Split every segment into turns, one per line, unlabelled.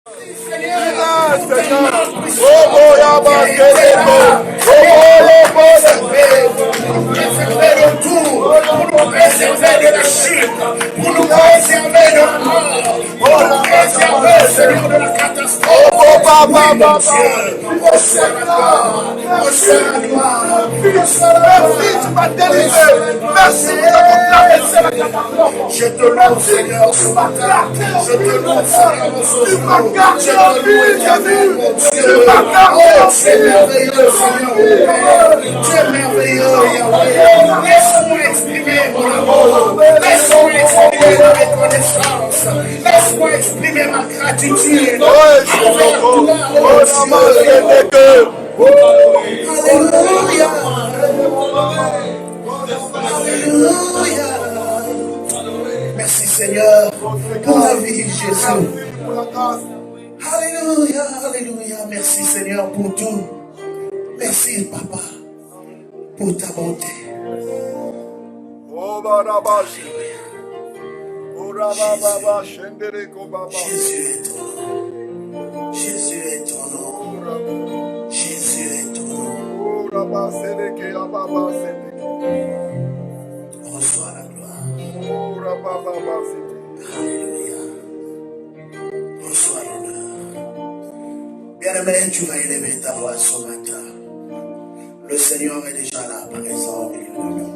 Pour nous préserver de la chute, pour nous préserver de la mort, pour nous préserver, Seigneur, de la catastrophe. Oh, Dieu, reçois la gloire, reçois la gloire. Merci, tu m'as délivré. Merci pour traverser la catastrophe. Je te loue, Seigneur, ce matin. Je te loue, Seigneur, ce jour. Je te loue, éternel, mon Dieu. Oh, tu es merveilleux, Seigneur. Tu es merveilleux, Yahweh. Laisse-moi exprimer mon amour. Laisse-moi exprimer ma reconnaissance. Laisse-moi exprimer ma gratitude. Avec toi, oh Dieu. Alléluia. Alléluia. Merci Seigneur pour la vie, Jésus. Alléluia, alléluia. Merci Seigneur pour tout. Merci Papa pour ta bonté. Jésus est ton nom. Jésus est ton nom. Jésus est ton nom. Reçois la gloire. Alléluia. Reçois l'honneur. Bien-aimé, tu vas élever ta voix ce matin. Le Seigneur est déjà là, présent au milieu de nous.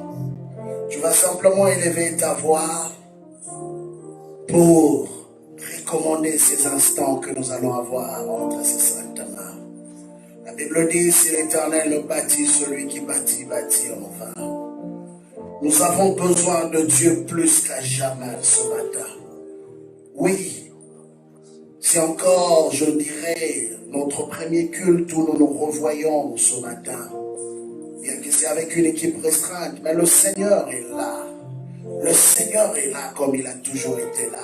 Tu vas simplement élever ta voix pour recommander ces instants que nous allons avoir entre ces saintes mains. La Bible dit, si l'Éternel ne bâtit, celui qui bâtit, bâtit en vain. Nous avons besoin de Dieu plus qu'à jamais ce matin. Oui, c'est encore, je dirais, notre premier culte où nous nous revoyons ce matin. Bien que c'est avec une équipe restreinte, mais le Seigneur est là. Le Seigneur est là comme il a toujours été là.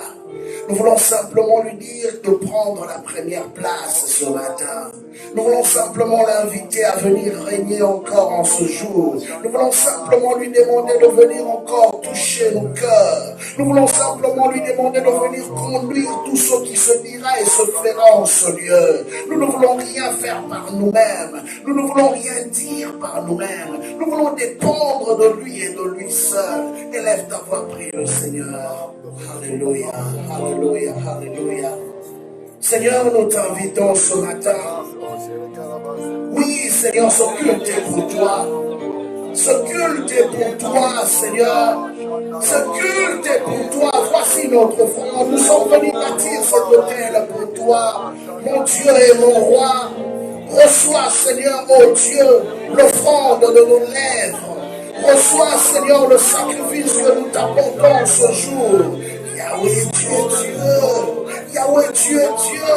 Nous voulons simplement lui dire de prendre la première place ce matin. Nous voulons simplement l'inviter à venir régner encore en ce jour. Nous voulons simplement lui demander de venir encore toucher nos cœurs. Nous voulons simplement lui demander de venir conduire tout ce qui se dira et se fera en ce lieu. Nous ne voulons rien faire par nous-mêmes. Nous ne voulons rien dire par nous-mêmes. Nous voulons dépendre de lui et de lui seul. Élève ta voix, prie le Seigneur. Alléluia, alléluia, alléluia. Seigneur, nous t'invitons ce matin. Oui, Seigneur, ce culte est pour toi. Ce culte est pour toi, Seigneur. Ce culte est pour toi. Voici notre front. Nous sommes venus bâtir cet autel pour toi. Mon Dieu et mon roi. Reçois, Seigneur, oh Dieu, l'offrande de nos lèvres. Reçois, Seigneur, le sacrifice que nous t'apportons ce jour. Yahweh, tu es Dieu. Yahweh, tu es Dieu.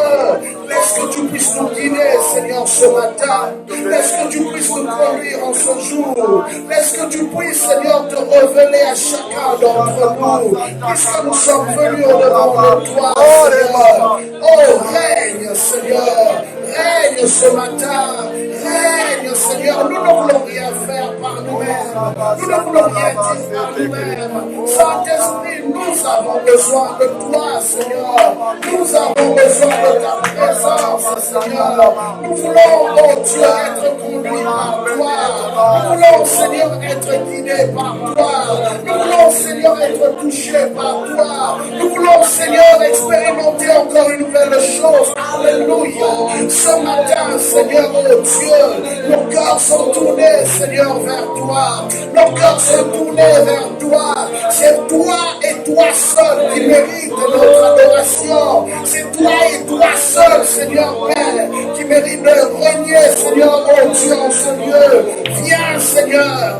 Laisse que tu puisses nous guider, Seigneur, ce matin. Laisse que tu puisses nous conduire en ce jour. Laisse que tu puisses, Seigneur, te révéler à chacun d'entre nous. Puisque nous sommes venus au-devant de toi, Seigneur. Oh, règne, Seigneur. Règne ce matin. Règne, Seigneur. Nous ne voulons rien faire par nous-mêmes. Nous ne voulons rien dire par nous-mêmes. Saint-Esprit, nous avons besoin de toi, Seigneur. Nous avons besoin de ta présence, Seigneur. Nous voulons, oh Dieu, être conduits par toi. Nous voulons, Seigneur, être guidés par toi. Nous voulons, Seigneur, être touchés par toi. Nous voulons, Seigneur, expérimenter encore une nouvelle chose. Alléluia. Ce matin, Seigneur, oh Dieu, nos cœurs sont tournés, Seigneur, vers toi. Nos cœurs sont tournés vers toi. C'est toi et toi seul qui mérite notre adoration. C'est toi et toi seul, Seigneur Père, qui mérite de régner, Seigneur, oh Dieu, en ce lieu. Viens, Seigneur,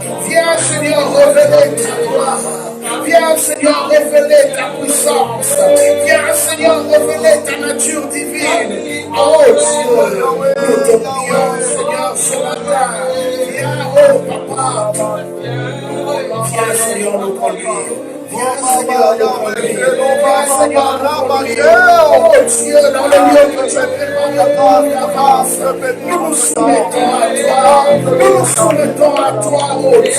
révéler ta gloire. Viens, Seigneur, révéler ta puissance. Viens, Seigneur, révéler ta nature divine. Oh Dieu, nous te prions, Seigneur, ce matin. Viens, oh Papa. Viens, Seigneur, nous conduire. Viens, Seigneur, nous conduire. Viens, Seigneur, nous conduire. Oh Dieu, dans le lieu que tu as préparé pour l'avance, nous nous soumettons à toi. Nous nous soumettons à toi, oh Dieu.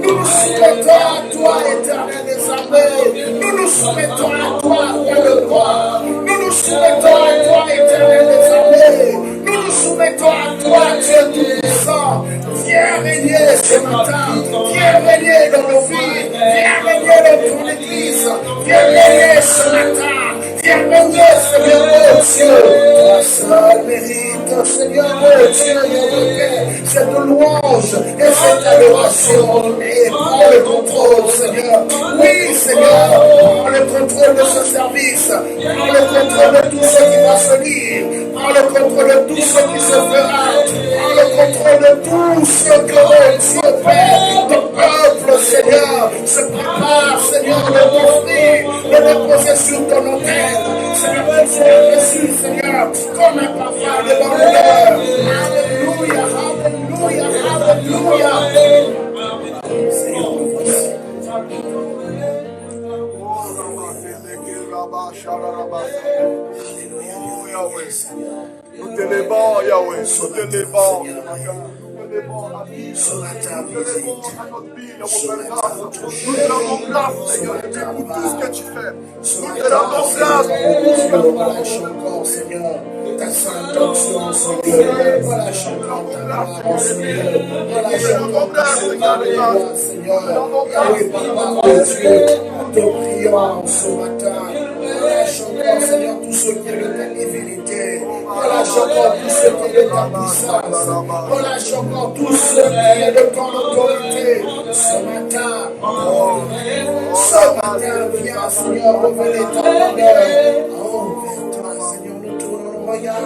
Nous nous soumettons à toi, éternel des armées. Nous nous soumettons à toi, roi de gloire. Nous nous soumettons à toi, Viens régner ce matin. Viens régner, Seigneur, oh Dieu. Toi seul mérite, Seigneur, oh Dieu, notre Père, cette louange et cette adoration. Et prends le contrôle, Seigneur. Oui, Seigneur, prends le contrôle de ce service. Prends le contrôle de tout ce qui va se lire. Prends le contrôle de tout ce qui se fera. Prends le contrôle de tout ce que, oh Dieu, Père, ton peuple, Seigneur, se prépare, Seigneur, de t'offrir, de déposer sur ton autel. Seigneur, tu sois reçu, Seigneur, comme un papa devant l'heure. Alléluia, alléluia, alléluia. Seigneur, nous voici.
Nous t'élevons, Yahweh, nous t'élevons.
Ce matin,
Nous t'élevons à notre vie, à vos belles grâces. Nous te rendons grâce, Seigneur, pour tout ce que tu fais. Nous te rendons grâce pour tout ce que tu
relâche encore, Seigneur, ta sainte onction, Seigneur. Relâche encore ta grâce, Seigneur. Relâche encore ta Seigneur. Oui, Papa, oh Dieu, nous te prions ce matin. Relâche encore, Seigneur, tout ce qui est de ta divinité. Relâche encore tout ce qui est de ta puissance. Relâche encore tout ce qui est de ton autorité. Ce matin, viens, Seigneur, revenez ton honneur. Oh, vers toi, Seigneur, nous tournons le regard.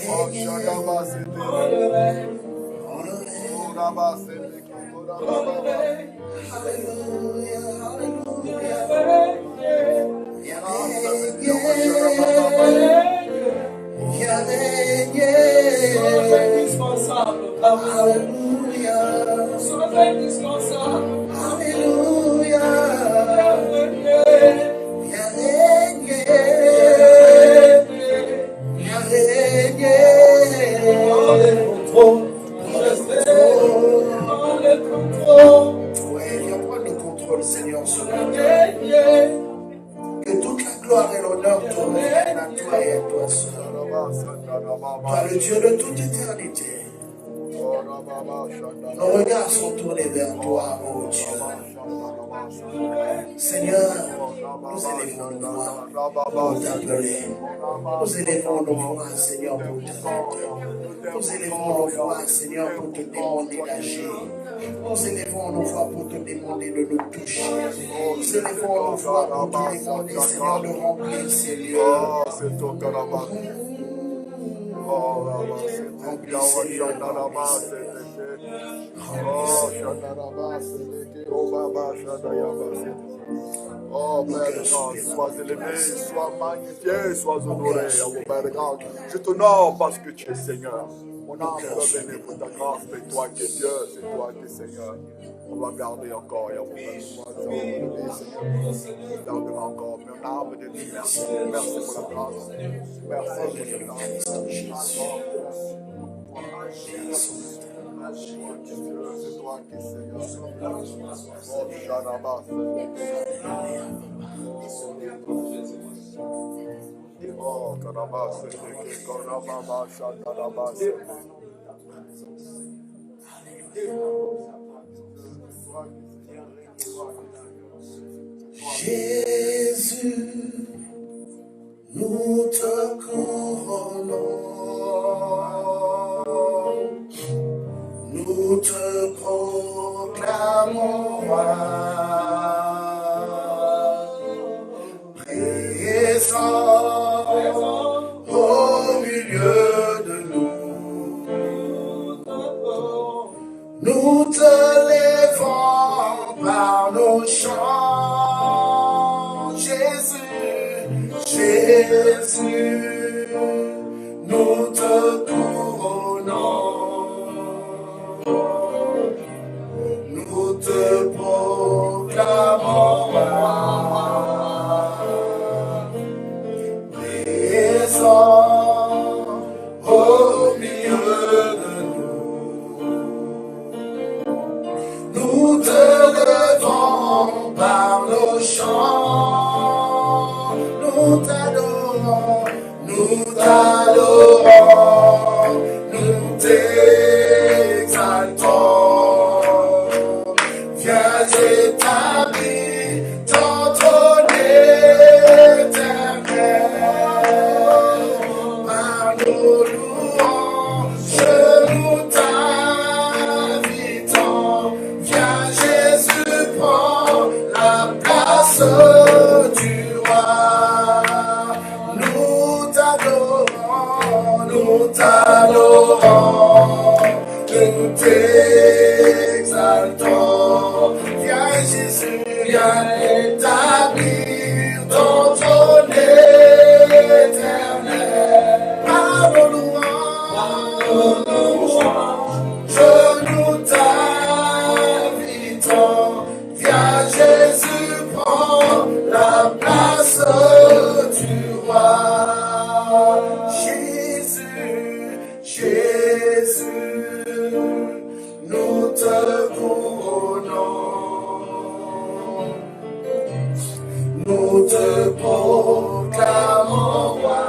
Alléluia, Seigneur, ce matin. Que toute la gloire et l'honneur te reviennent à toi et à toi seul. Toi, le Dieu de toute éternité. Nos regards sont tournés vers toi, oh Dieu. Seigneur, nous élevons nos voix pour t'appeler. Nous élevons nos voix, Seigneur, pour t'adorer. Nous élevons nos voix, Seigneur, pour te demander d'agir. Nous élevons nos voix pour te demander de nous toucher. Nous élevons nos voix pour te demander, Seigneur, de remplir ces lieux.
Oh, Père grand, sois élevé, sois magnifié, sois honoré, oh Père grand. Je t'honore parce que tu es Seigneur. Mon âme va venir pour ta grâce, c'est toi qui es Dieu, c'est toi qui es Seigneur. On va garder encore, et on va garder encore. Mon âme de Dieu, merci. Merci pour la grâce. Merci pour la grâce. C'est toi qui es Seigneur. Oh, Shanabas. Oh, Karabas, Karabas, Karabas.
Jésus, nous te couronnons. Nous te proclamons roi, présent au milieu de nous. Nous te lèvons par nos chants, Jésus, Jésus, nous te couronnons. Nous te proclamons roi, présent au milieu de nous. Jésus, viens établir ton trône éternel. Par nos louanges, nous t'invitons. Viens Jésus, prends la place du roi. Jésus, Jésus, nous te couronnons. Nous te proclamons roi.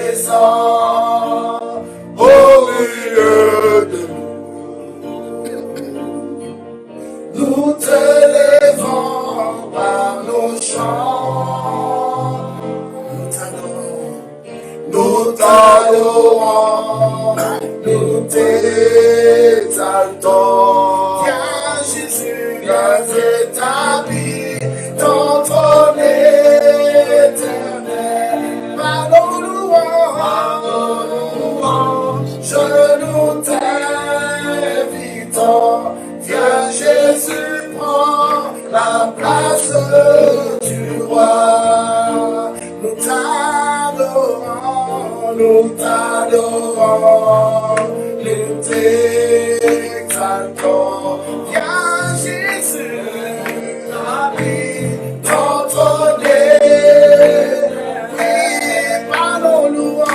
Présent au milieu de nous te levons par nos chants. Nous t'adorons, nous t'exaltons. Viens Jésus, viens établir ton trône éternel. Par nos louanges, nous t'invitons. Viens Jésus, prends la place du roi. Nous t'adorons, nous t'adorons, nous t'exaltons. Viens Jésus, habite ton trône. Oui, par nos louanges,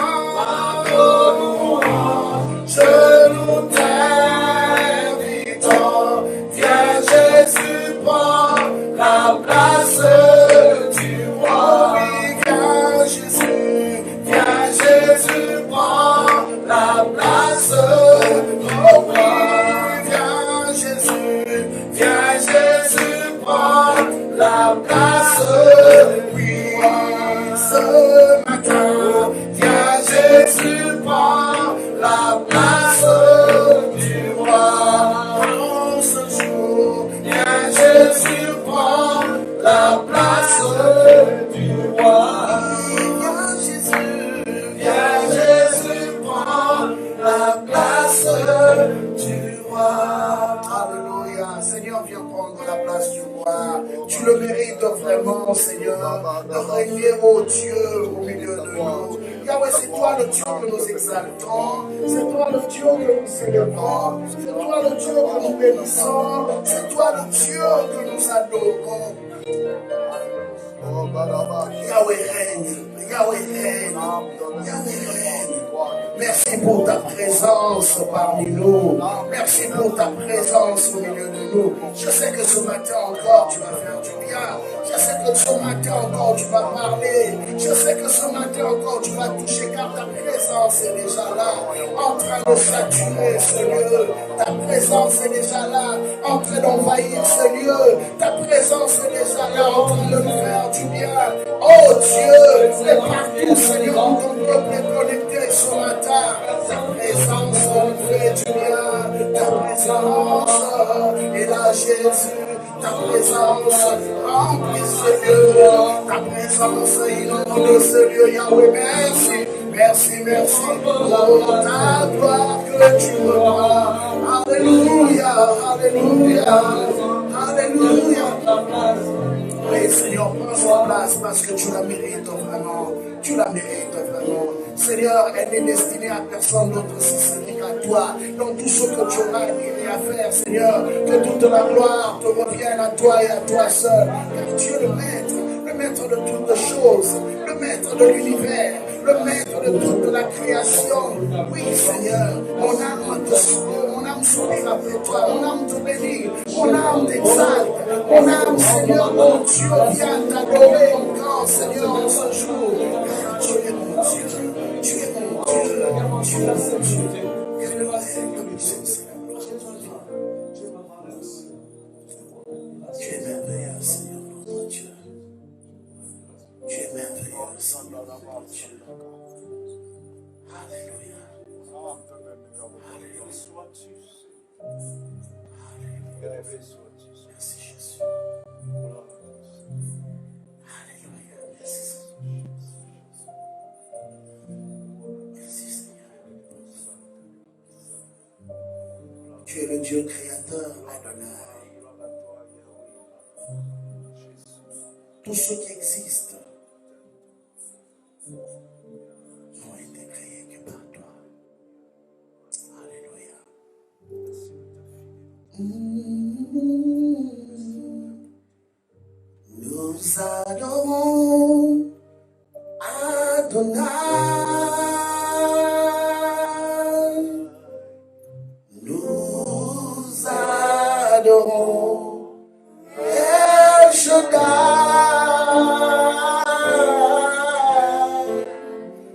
nous t'invitons. Viens Jésus, prends la place du roi. Oui, viens Jésus, prends la place. Oh oui, viens Jésus, prends la place. Oui, ce matin, viens Jésus, prends la place du roi. En ce jour, viens Jésus, prends la place du roi. Viens Jésus, prends la place du roi. Alléluia. Seigneur, viens prendre la place du roi. Tu le mérites vraiment, Seigneur, de régner, oh Dieu, au milieu de nous. Yahweh, c'est toi le Dieu que nous exaltons. C'est toi le Dieu que nous célébrons. C'est toi le Dieu que nous bénissons. C'est toi le Dieu que nous adorons. Yahweh règne. Yahweh règne. Yahweh règne. Merci pour ta présence parmi nous. Merci pour ta présence au milieu de nous. Je sais que ce matin encore tu vas faire du bien. Je sais que ce matin encore tu vas parler. Je sais que ce matin encore tu vas toucher car ta présence est déjà là, en train de saturer ce lieu. Ta présence est déjà là, en train d'envahir ce lieu. Ta présence est déjà là, en train de nous faire du bien. Oh Dieu, c'est partout, Seigneur, où ton peuple est connecté ce matin. Ta présence nous fait du bien. Ta présence est là, Jésus. Ta présence remplit ce lieu. Ta présence inonde ce lieu, Yahweh. Merci, merci, merci pour ta gloire que tu me dois. Alléluia, alléluia, alléluia. Oui, Seigneur, prends sa place parce que tu la mérites vraiment. Tu la mérites vraiment. Seigneur, elle est destinée à personne d'autre si ce n'est qu'à toi. Dans tout ce que tu auras à faire, Seigneur, que toute la gloire te revienne à toi et à toi seul. Car tu es le maître de toutes choses, le maître de l'univers, le maître de toute la création. Oui, Seigneur, mon âme te souvient, mon âme sourire après toi, mon âme te bénit, mon âme t'exalte, mon âme, Seigneur, mon Dieu, vient t'adorer encore, Seigneur, en ce jour. Tu es mon Dieu, tu es mon Dieu, tu es mon Dieu. Que le règne de Dieu, c'est la gloire. Tu es merveilleux, Seigneur, notre Dieu. Tu es merveilleux, Seigneur, notre Dieu. Alléluia. Alléluia. Merci Jésus. Alléluia. Merci Seigneur. Merci Seigneur. Tu es le Dieu créateur, Adonai. Tout ce qui existe n'ont été créés que par toi. Alléluia. Nous adorons Adonai. Nous adorons El Shaddai.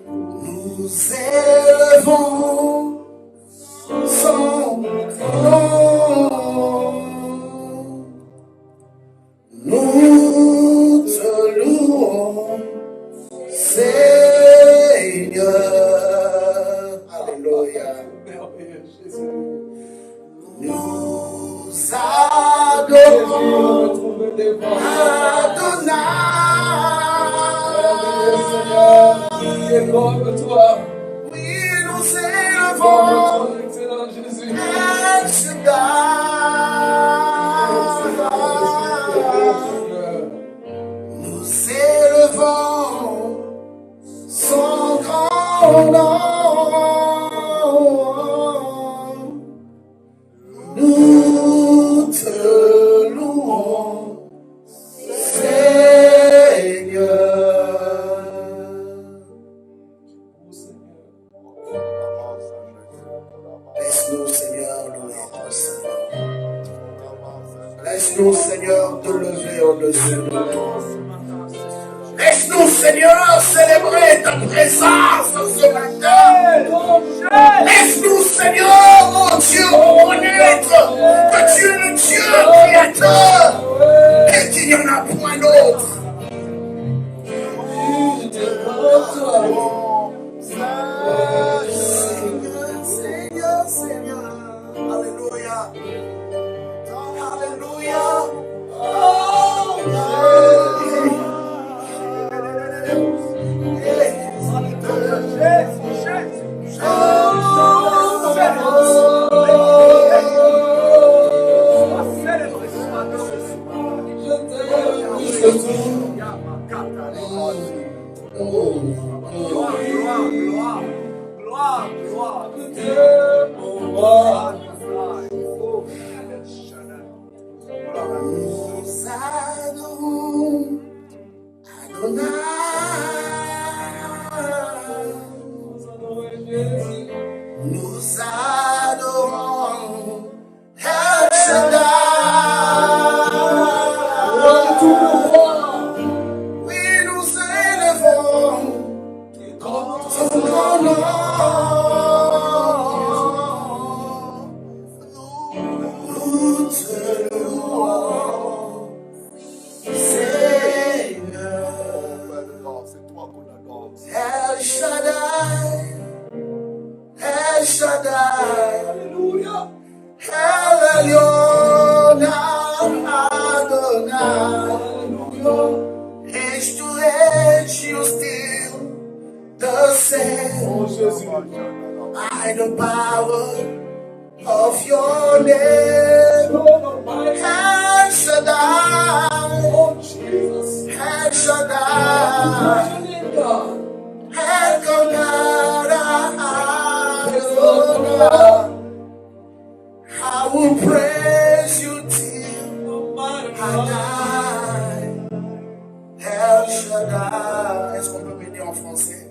Nous élevons son nom. Nous te louons, Seigneur. Alléluia. Nous adorons Adonai. Oui, nous élevons El Shaddai. Nous élevons son grand nom. Nous te louons, Seigneur. Laisse-nous, Seigneur, louer ton Seigneur. Laisse-nous, Seigneur, te lever au-dessus de toi. Laisse-nous, Seigneur, célébrer ta présence ce matin. Laisse-nous, Seigneur, mon Dieu, reconnaître que tu es le Dieu créateur et qu'il n'y en a point d'autre. Seigneur, Seigneur. Alléluia. Alléluia. Oh, nous adorons Adonai. Nous adorons El Shaddai. Oui, nous élevons son grand nom. Nous te louons, Seigneur.
C'est toi qu'on adore.
El Shaddai, El Shaddai,
Alléluia.
El Elyon Adonai. Age to age, you still the same.
Oh Jésus.
By the power of your name, El Shaddai, El Shaddai, El Adonai. I will praise you till I die. El Shaddai. Est-ce qu'on peut m'aider en français?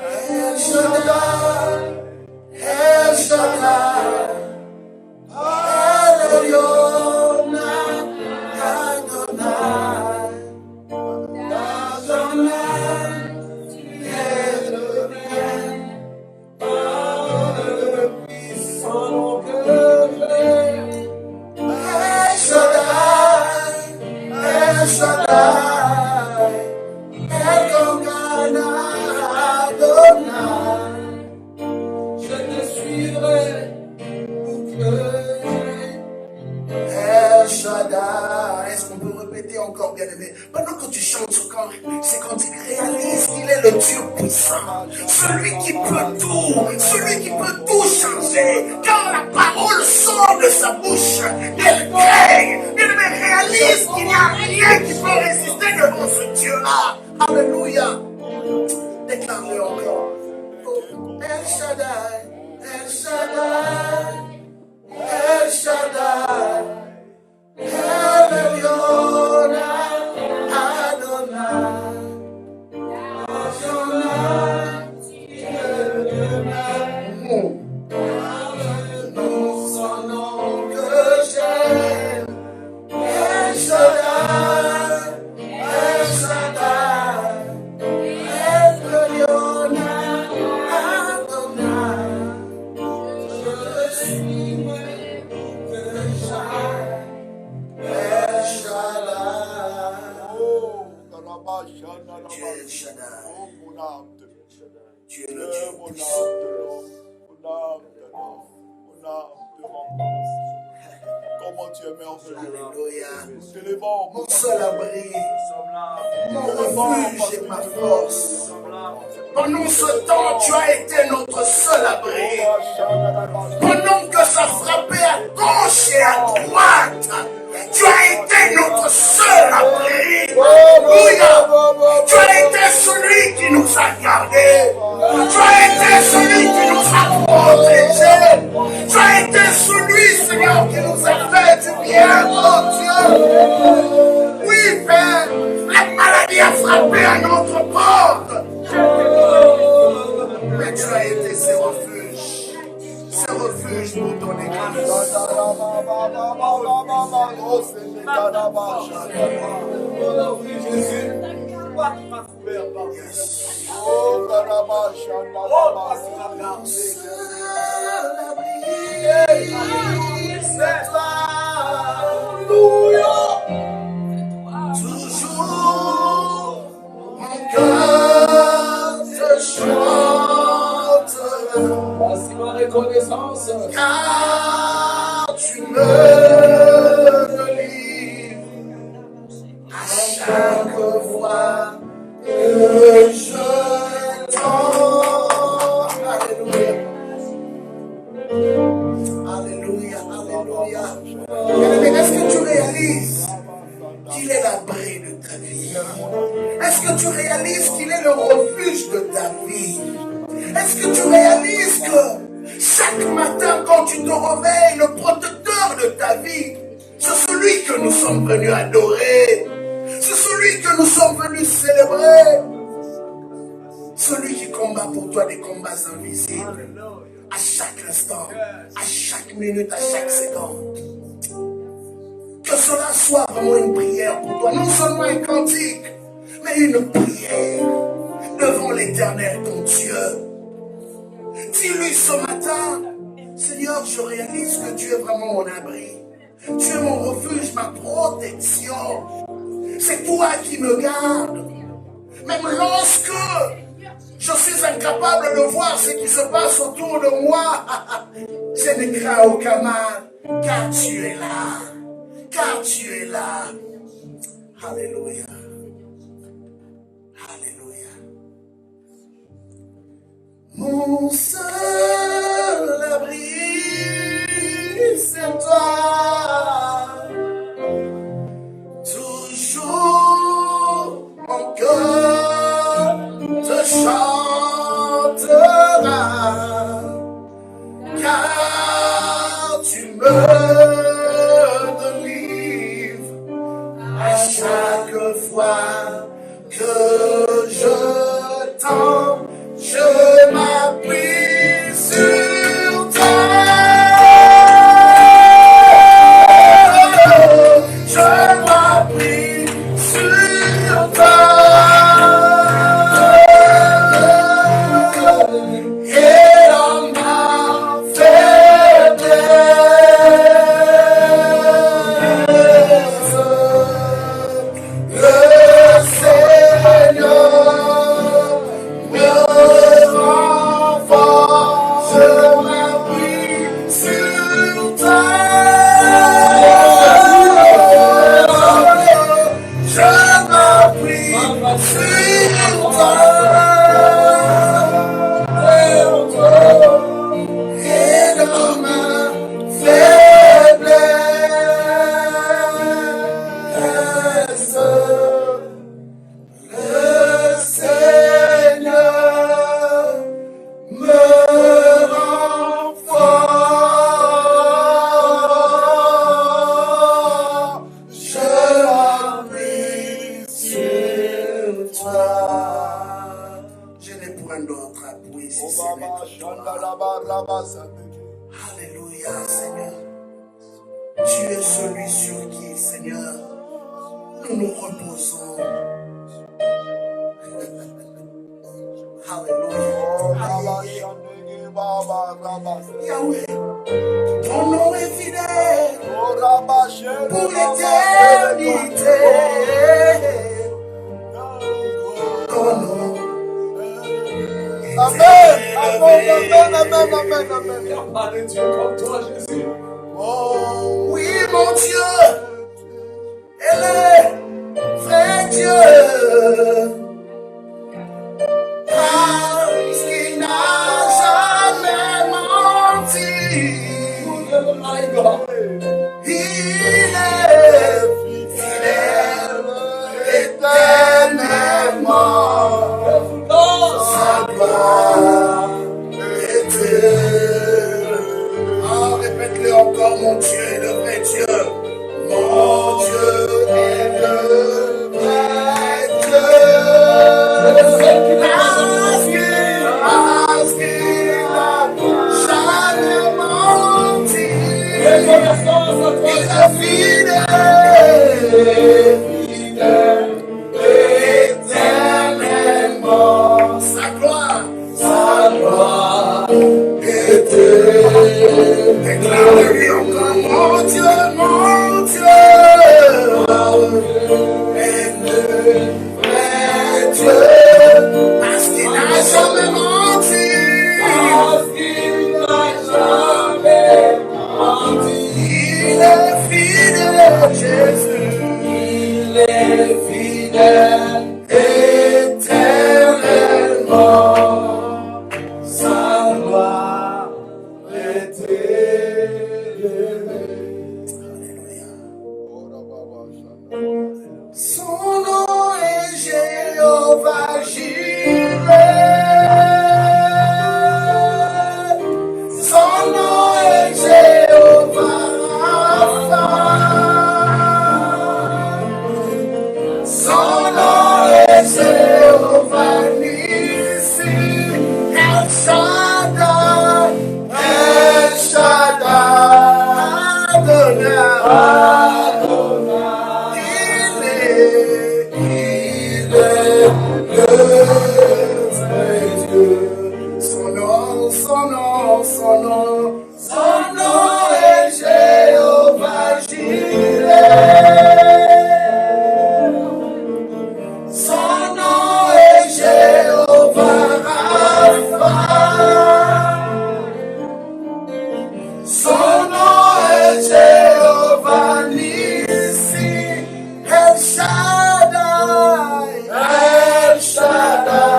El Shaddai, El Shaddai, El Elyon Adonai. Adonai, tu es le bien, par le puissant que j'ai. El Shaddai, El Shaddai, El Adonai. Je te suivrai où que El Shaddai. Est-ce qu'on peut répéter encore, bien-aimé? Pendant que tu chantes ce corps, c'est quand tu réalises qu'il est le Dieu puissant, celui qui peut tout changer. Quand la parole sort de sa bouche, elle crée. Elle réalise qu'il n'y a rien qui peut résister devant ce Dieu-là. Alléluia. Déclare-le encore. El Shaddai, El Shaddai, El Shaddai, El Elyon, Adonai, nous son nom que j'aime. El Shaddai, El Shaddai, El Elyon, Adonai, je suis El Shaddai. Tu es El Shaddai. Tu es le Dieu puissant.
Comment tu es merveilleux.
Alléluia.
Nous t'élevons.
Mon seul abri, mon refuge et ma force. Pendant ce temps, tu as été notre seul abri. Pendant que ça frappait à gauche et à droite, tu as été notre seul abri. Alléluia. Tu as été celui qui nous a gardés. Tu as été celui qui nous a protégés. Tu as été celui, Seigneur, qui nous a fait du bien, oh Dieu. Oui, Père, la maladie a frappé à notre porte. Mais tu as été ce refuge pour ton église. Toujours mon cœur te chantera.
Voici ma reconnaissance.
Car tu me délivres à chaque fois que je t'entends. Alléluia. Alléluia, alléluia. Bien-aimé, est-ce que tu réalises qu'il est l'abri de ta vie? Est-ce que tu réalises qu'il est le refuge de ta vie? Est-ce que tu réalises que chaque matin quand tu te réveilles, le protecteur de ta vie, c'est celui que nous sommes venus adorer, c'est celui que nous sommes venus célébrer, celui qui combat pour toi des combats invisibles, à chaque instant, à chaque minute, à chaque seconde. Que cela soit vraiment une prière pour toi, non seulement un cantique, mais une prière devant l'Éternel, ton Dieu. Dis-lui ce matin, Seigneur, je réalise que tu es vraiment mon abri. Tu es mon refuge, ma protection. C'est toi qui me gardes. Même lorsque je suis incapable de voir ce qui se passe autour de moi, je ne crains aucun mal, car tu es là. Car tu es là. Alléluia. Alléluia. Mon seul abri, c'est toi. Toujours mon cœur te chantera, car tu me délivres à chaque fois que je t'entends. Je m'appuie sur toi. Je m'appuie sur toi. Et dans ma faiblesse, Alléluia, Seigneur. Tu es celui sur qui, Seigneur, nous nous reposons. Alléluia. Yahweh, ton nom est fidèle pour l'éternité. Ton nom est
Amen.
Il n'y a pas de Dieu comme toi, Jésus.
Oh, oui, mon Dieu, elle est vrai Dieu. Parce qu'il n'a jamais menti.
My God.
Il est fidèle éternellement. Sa gloire éternelle. Ah, répète-le encore, mon Dieu est le vrai Dieu. Mon Dieu est le vrai Dieu. Parce qu'il n'a jamais menti. Il est fidèle, éternellement. Sa gloire éternelle. Déclare-lui encore, mon Dieu est le vrai Dieu. Parce qu'il n'a jamais menti. Il est fidèle, Jésus. Il est fidèle éternellement. Sa gloire éternelle. Alléluia. Son nom est Jéhovah Jireh. Son nom est Jéhovah Rapha. Son nom est Jéhovah Nissi. El Shaddai, El Shaddai, Adonai. Il est le vrai Dieu. Son nom est Jéhovah Jireh. Son nom est Jéhovah Rapha. Son nom est Jéhovah Nissi. El Shaddai, El Shaddai,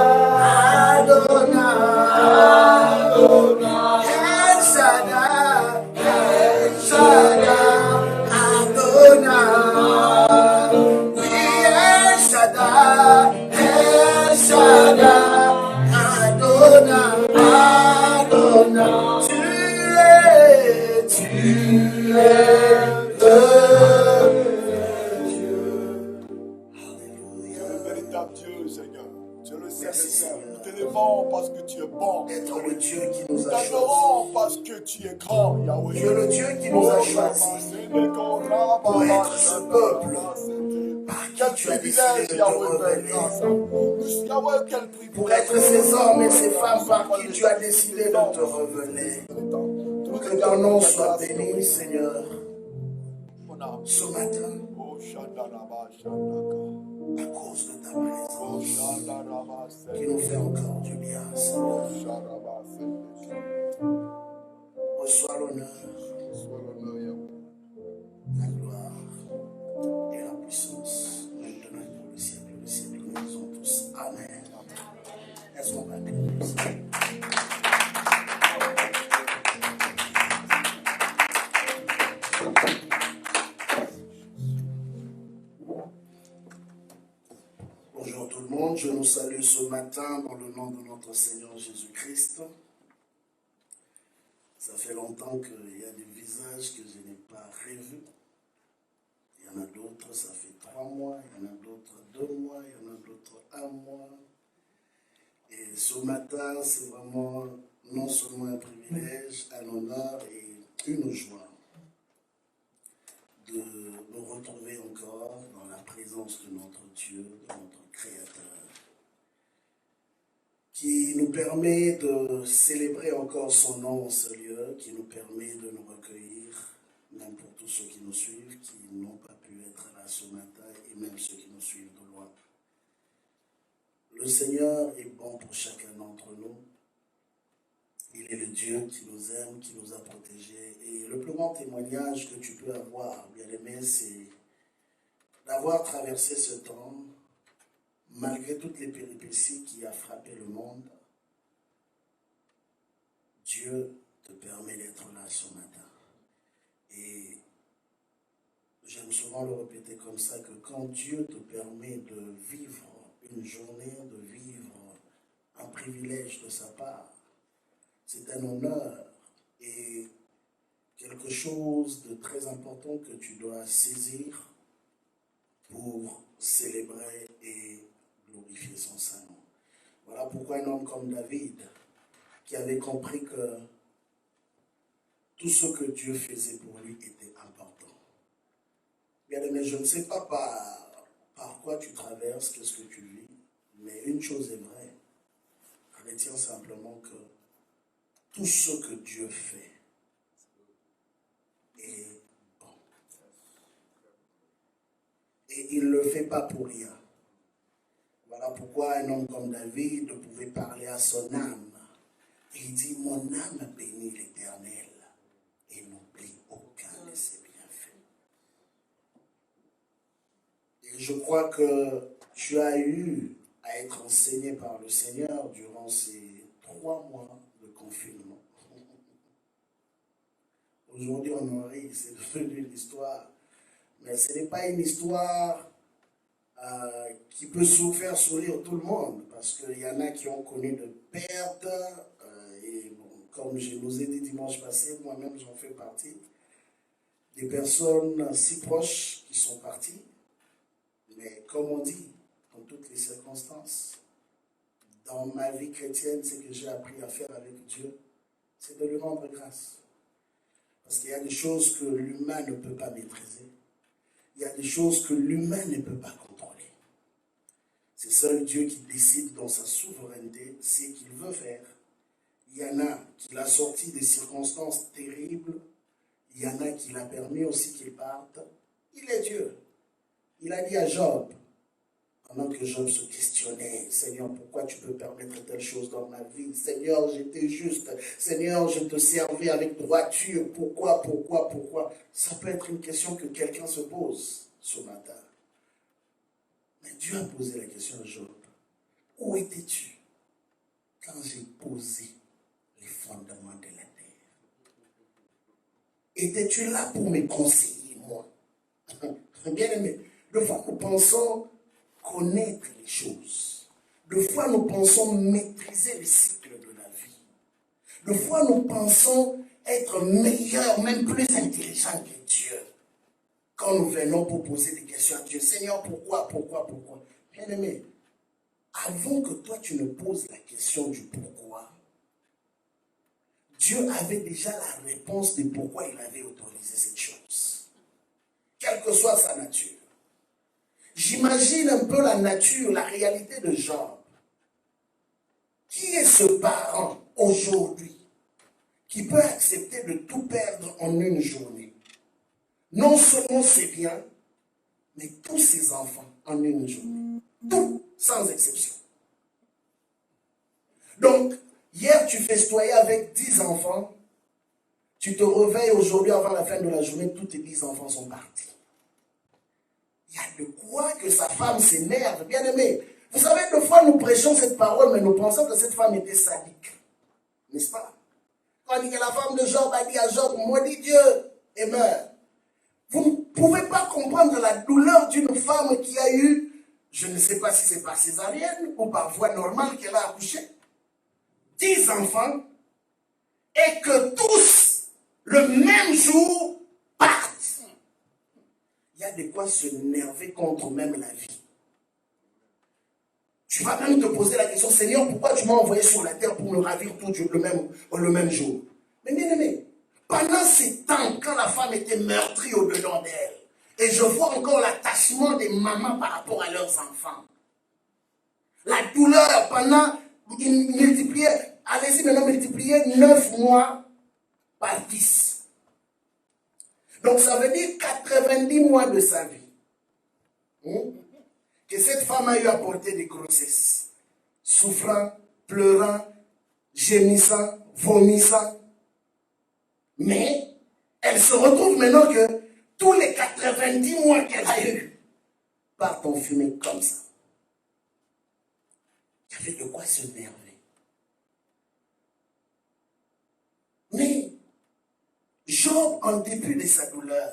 Adonai. El Shaddai, El Shaddai, Adonai. Oui, El Shaddai, El Shaddai, Adonai, Adonai. Tu es le Dieu. Alléluia.
Le véritable Dieu, Seigneur. Tu le sais, Seigneur. Nous t'élevons parce que tu es bon.
Être le Dieu qui nous a choisis.
T'adorons parce que tu es grand, Yahweh.
Tu es le Dieu qui nous a choisis pour être ce peuple par qui tu as décidé de te révéler. Pour être ces hommes et ces femmes par qui tu as décidé de te révéler. Que ton nom soit béni, Seigneur, ce matin, à cause de ta présence, qui nous fait encore du bien, Seigneur. Reçois l'honneur, la gloire et la puissance, maintenant et pour le siècle des siècles. Nous disons tous Amen. Est-ce qu'on va acclamer le Seigneur? Bonjour tout le monde, je nous salue ce matin dans le nom de notre Seigneur Jésus-Christ. Ça fait longtemps qu'il y a des visages que je n'ai pas revus. Il y en a d'autres, ça fait 3 mois, il y en a d'autres 2 mois, il y en a d'autres 1 mois. Et ce matin, c'est vraiment non seulement un privilège, un honneur et une joie de nous retrouver encore dans la présence de notre Dieu, de notre Créateur, qui nous permet de célébrer encore son nom en ce lieu, qui nous permet de nous recueillir, même pour tous ceux qui nous suivent, qui n'ont pas pu être là ce matin, et même ceux qui nous suivent de loin. Le Seigneur est bon pour chacun d'entre nous. Il est le Dieu qui nous aime, qui nous a protégés. Et le plus grand témoignage que tu peux avoir, bien-aimé, c'est d'avoir traversé ce temps, malgré toutes les péripéties qui a frappé le monde. Dieu te permet d'être là ce matin. Et j'aime souvent le répéter comme ça, que quand Dieu te permet de vivre une journée, de vivre un privilège de sa part, c'est un honneur et quelque chose de très important que tu dois saisir pour célébrer et glorifier son saint nom. Voilà pourquoi un homme comme David, qui avait compris que tout ce que Dieu faisait pour lui était important. Bien aimé, je ne sais pas par quoi tu traverses, qu'est-ce que tu vis, mais une chose est vraie. Retiens simplement que tout ce que Dieu fait est bon. Et il ne le fait pas pour rien. Voilà pourquoi un homme comme David pouvait parler à son âme. Et il dit, mon âme bénit l'Éternel et n'oublie aucun de ses bienfaits. Et je crois que tu as eu à être enseigné par le Seigneur durant ces 3 mois de confinement. Aujourd'hui, on rit, c'est devenu l'histoire. Mais ce n'est pas une histoire qui peut faire sourire tout le monde, parce qu'il y en a qui ont connu de pertes, et bon, comme je vous ai dit dimanche passé, moi-même j'en fais partie, des personnes si proches qui sont parties, mais comme on dit, dans toutes les circonstances, dans ma vie chrétienne, ce que j'ai appris à faire avec Dieu, c'est de lui rendre grâce. Parce qu'il y a des choses que l'humain ne peut pas maîtriser. Il y a des choses que l'humain ne peut pas contrôler. C'est seul Dieu qui décide dans sa souveraineté ce qu'il veut faire. Il y en a qui l'a sorti des circonstances terribles. Il y en a qui l'a permis aussi qu'il parte. Il est Dieu. Il a dit à Job, pendant que Job se questionnait, Seigneur, pourquoi tu peux permettre telle chose dans ma vie? Seigneur, j'étais juste. Seigneur, je te servais avec droiture. Pourquoi? Ça peut être une question que quelqu'un se pose ce matin. Mais Dieu a posé la question à Job. Où étais-tu quand j'ai posé les fondements de la terre? Étais-tu là pour me conseiller, moi? Bien aimé, de fois nous pensons connaître les choses. De fois nous pensons maîtriser les cycles de la vie. De fois nous pensons être meilleurs, même plus intelligents que Dieu. Quand nous venons pour poser des questions à Dieu, Seigneur, pourquoi? Bien aimé, avant que toi tu ne poses la question du pourquoi, Dieu avait déjà la réponse de pourquoi il avait autorisé cette chose. Quelle que soit sa nature. J'imagine un peu la nature, la réalité de Job. Qui est ce parent aujourd'hui qui peut accepter de tout perdre en une journée? Non seulement ses biens, mais tous ses enfants en une journée. Tout, sans exception. Donc, hier tu festoyais avec 10 enfants, tu te réveilles aujourd'hui avant la fin de la journée, tous tes 10 enfants sont partis. Il y a de quoi que sa femme s'énerve, bien aimé. Vous savez, deux fois nous prêchons cette parole, mais nous pensons que cette femme était sadique. N'est-ce pas? Quand on dit que la femme de Job a dit à Job, maudit Dieu et meurt. Vous ne pouvez pas comprendre la douleur d'une femme qui a eu, je ne sais pas si c'est par césarienne ou par voie normale qu'elle a accouché, 10 enfants, et que tous, le même jour, partent. Il y a de quoi se nerver contre même la vie. Tu vas même te poser la question, Seigneur, pourquoi tu m'as envoyé sur la terre pour me ravir tout le même jour? Mais bien aimé, pendant ces temps, quand la femme était meurtrie au-dedans d'elle, et je vois encore l'attachement des mamans par rapport à leurs enfants, la douleur pendant, ils multipliaient, allez-y maintenant, multiplier 9 mois par 10. Donc ça veut dire 90 mois de sa vie. Que cette femme a eu à porter des grossesses, souffrant, pleurant, gémissant, vomissant. Mais elle se retrouve maintenant que tous les 90 mois qu'elle a eu partent en fumée comme ça. Il y avait de quoi se nerver. Mais Job, en dépit de sa douleur,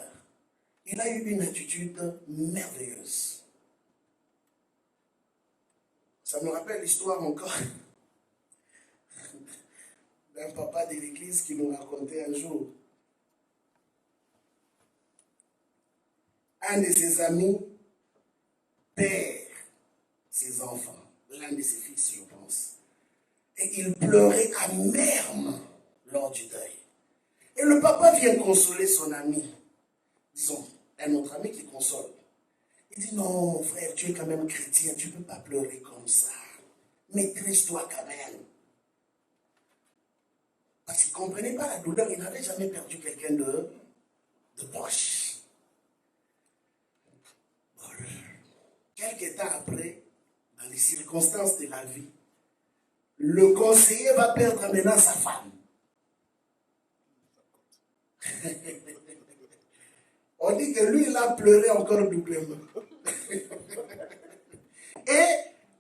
il a eu une attitude merveilleuse. Ça me rappelle l'histoire encore d'un papa de l'église qui nous racontait un jour. Un de ses amis perd ses enfants, l'un de ses fils, je pense. Et il pleurait amèrement lors du deuil. Et le papa vient consoler son ami. Disons, un autre ami qui console. Il dit, non, mon frère, tu es quand même chrétien, tu ne peux pas pleurer comme ça. Maîtrise-toi quand même. Parce qu'il ne comprenait pas la douleur, il n'avait jamais perdu quelqu'un de proche. Bon, quelques temps après, dans les circonstances de la vie, le conseiller va perdre maintenant sa femme. On dit que lui, il a pleuré encore doublement. Et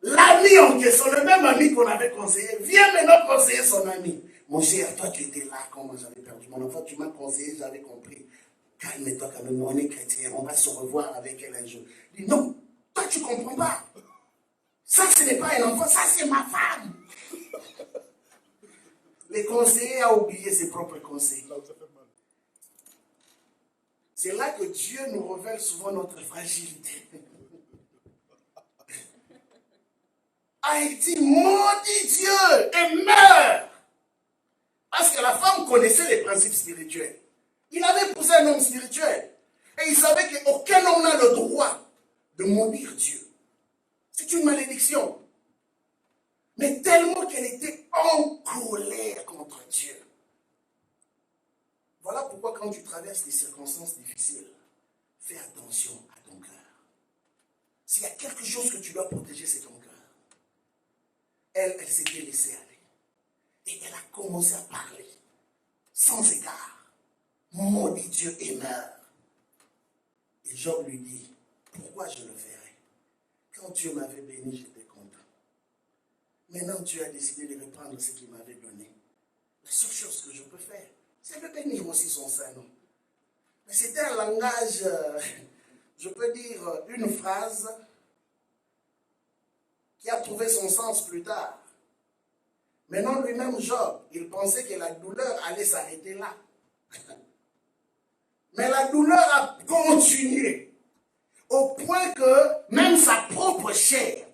l'ami en question, le même ami qu'on avait conseillé, vient maintenant conseiller son ami. Mon cher, toi tu étais là quand moi j'avais perdu mon enfant, tu m'as conseillé, j'avais compris. Calme-toi quand même, on est chrétien, on va se revoir avec elle un jour. Il dit non, toi tu ne comprends pas. Ça ce n'est pas un enfant, ça c'est ma femme. Le conseiller a oublié ses propres conseils. C'est là que Dieu nous révèle souvent notre fragilité. Haïti maudit Dieu et meurt. Parce que la femme connaissait les principes spirituels. Il avait épousé un homme spirituel. Et il savait qu'aucun homme n'a le droit de maudire Dieu. C'est une malédiction. Mais tellement qu'elle était en colère contre Dieu. Voilà pourquoi quand tu traverses des circonstances difficiles, fais attention à ton cœur. S'il y a quelque chose que tu dois protéger, c'est ton cœur. Elle s'était laissée aller. Et elle a commencé à parler, sans égard. Maudit Dieu et meurt. Et Job lui dit, pourquoi je le ferais? Quand Dieu m'avait béni, j'étais content. Maintenant, Dieu a décidé de reprendre ce qu'il m'avait donné. La seule chose que je peux faire, c'est de bénir aussi son Saint-Nom. Mais c'était un langage, je peux dire une phrase qui a trouvé son sens plus tard. Maintenant, lui-même, Job, il pensait que la douleur allait s'arrêter là. Mais la douleur a continué. Au point que même sa propre chair,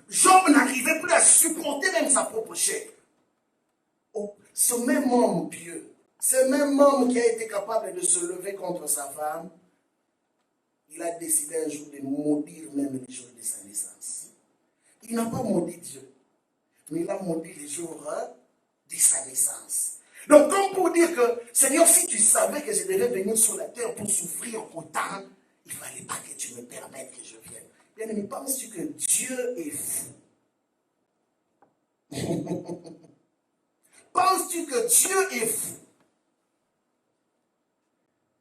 Job n'arrivait plus à supporter même sa propre chair. Ce même homme pieux, ce même homme qui a été capable de se lever contre sa femme, il a décidé un jour de maudire même les jours de sa naissance. Il n'a pas maudit Dieu, mais il a maudit les jours de sa naissance. Donc, comme pour dire que, Seigneur, si tu savais que je devais venir sur la terre pour souffrir autant, il ne fallait pas que tu me permettes que je vienne. Bien aimé, penses-tu que Dieu est fou? Penses-tu que Dieu est fou?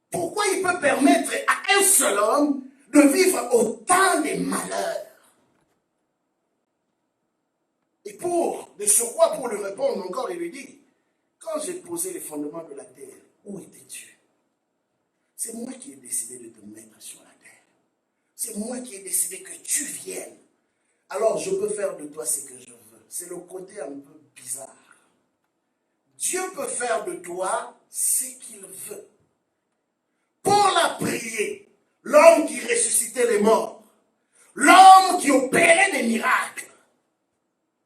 Pourquoi il peut permettre à un seul homme de vivre autant de malheurs? Et de surcroît, pour lui répondre encore, il lui dit, quand j'ai posé les fondements de la terre, où étais-tu? C'est moi qui ai décidé de te mettre sur la terre. C'est moi qui ai décidé que tu viennes. Alors je peux faire de toi ce que je veux. C'est le côté un peu bizarre. Dieu peut faire de toi ce qu'il veut. Pour la prier, l'homme qui ressuscitait les morts, l'homme qui opérait des miracles,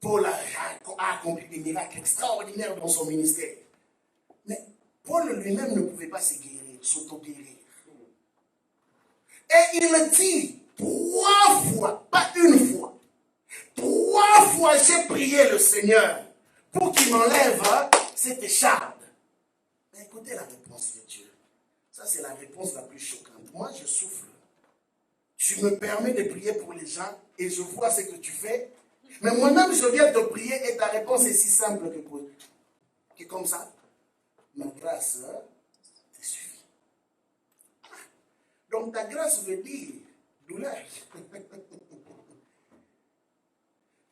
Paul a accompli des miracles extraordinaires dans son ministère. Mais Paul lui-même ne pouvait pas se guérir, s'auto-guérir. Et il dit 3 fois, pas une fois, 3 fois j'ai prié le Seigneur pour qu'il m'enlève cette écharpe. Mais écoutez la réponse de Dieu. Ça, c'est la réponse la plus choquante. Moi, je souffre. Tu me permets de prier pour les gens et je vois ce que tu fais. Mais moi-même, je viens te prier et ta réponse est si simple que comme ça. Ma grâce te suffit. Donc, ta grâce veut dire douleur.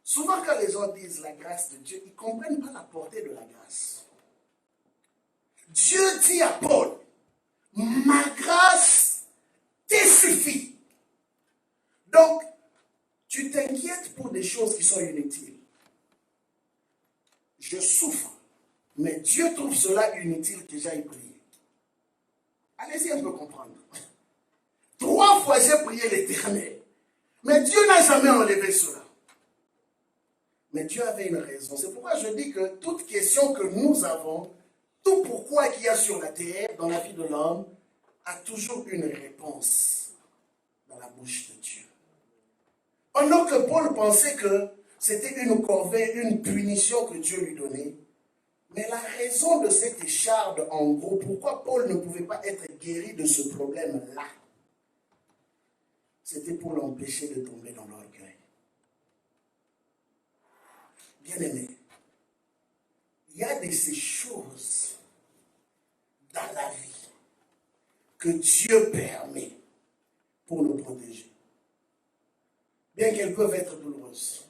Souvent, quand les gens disent la grâce de Dieu, ils ne comprennent pas la portée de la grâce. Dieu dit à Paul, ma grâce te suffit. Donc, tu t'inquiètes pour des choses qui sont inutiles. Je souffre, mais Dieu trouve cela inutile que j'aille prier. Allez-y un peu comprendre. 3 fois j'ai prié l'Éternel, mais Dieu n'a jamais enlevé cela. Mais Dieu avait une raison. C'est pourquoi je dis que toute question que nous avons, tout pourquoi qu'il y a sur la terre, dans la vie de l'homme, a toujours une réponse dans la bouche de Dieu. Pendant que Paul pensait que c'était une corvée, une punition que Dieu lui donnait, mais la raison de cette écharde, en gros, pourquoi Paul ne pouvait pas être guéri de ce problème-là, c'était pour l'empêcher de tomber dans l'orgueil. Bien-aimé, il y a de ces choses dans la vie que Dieu permet pour nous protéger. Bien qu'elles peuvent être douloureuses.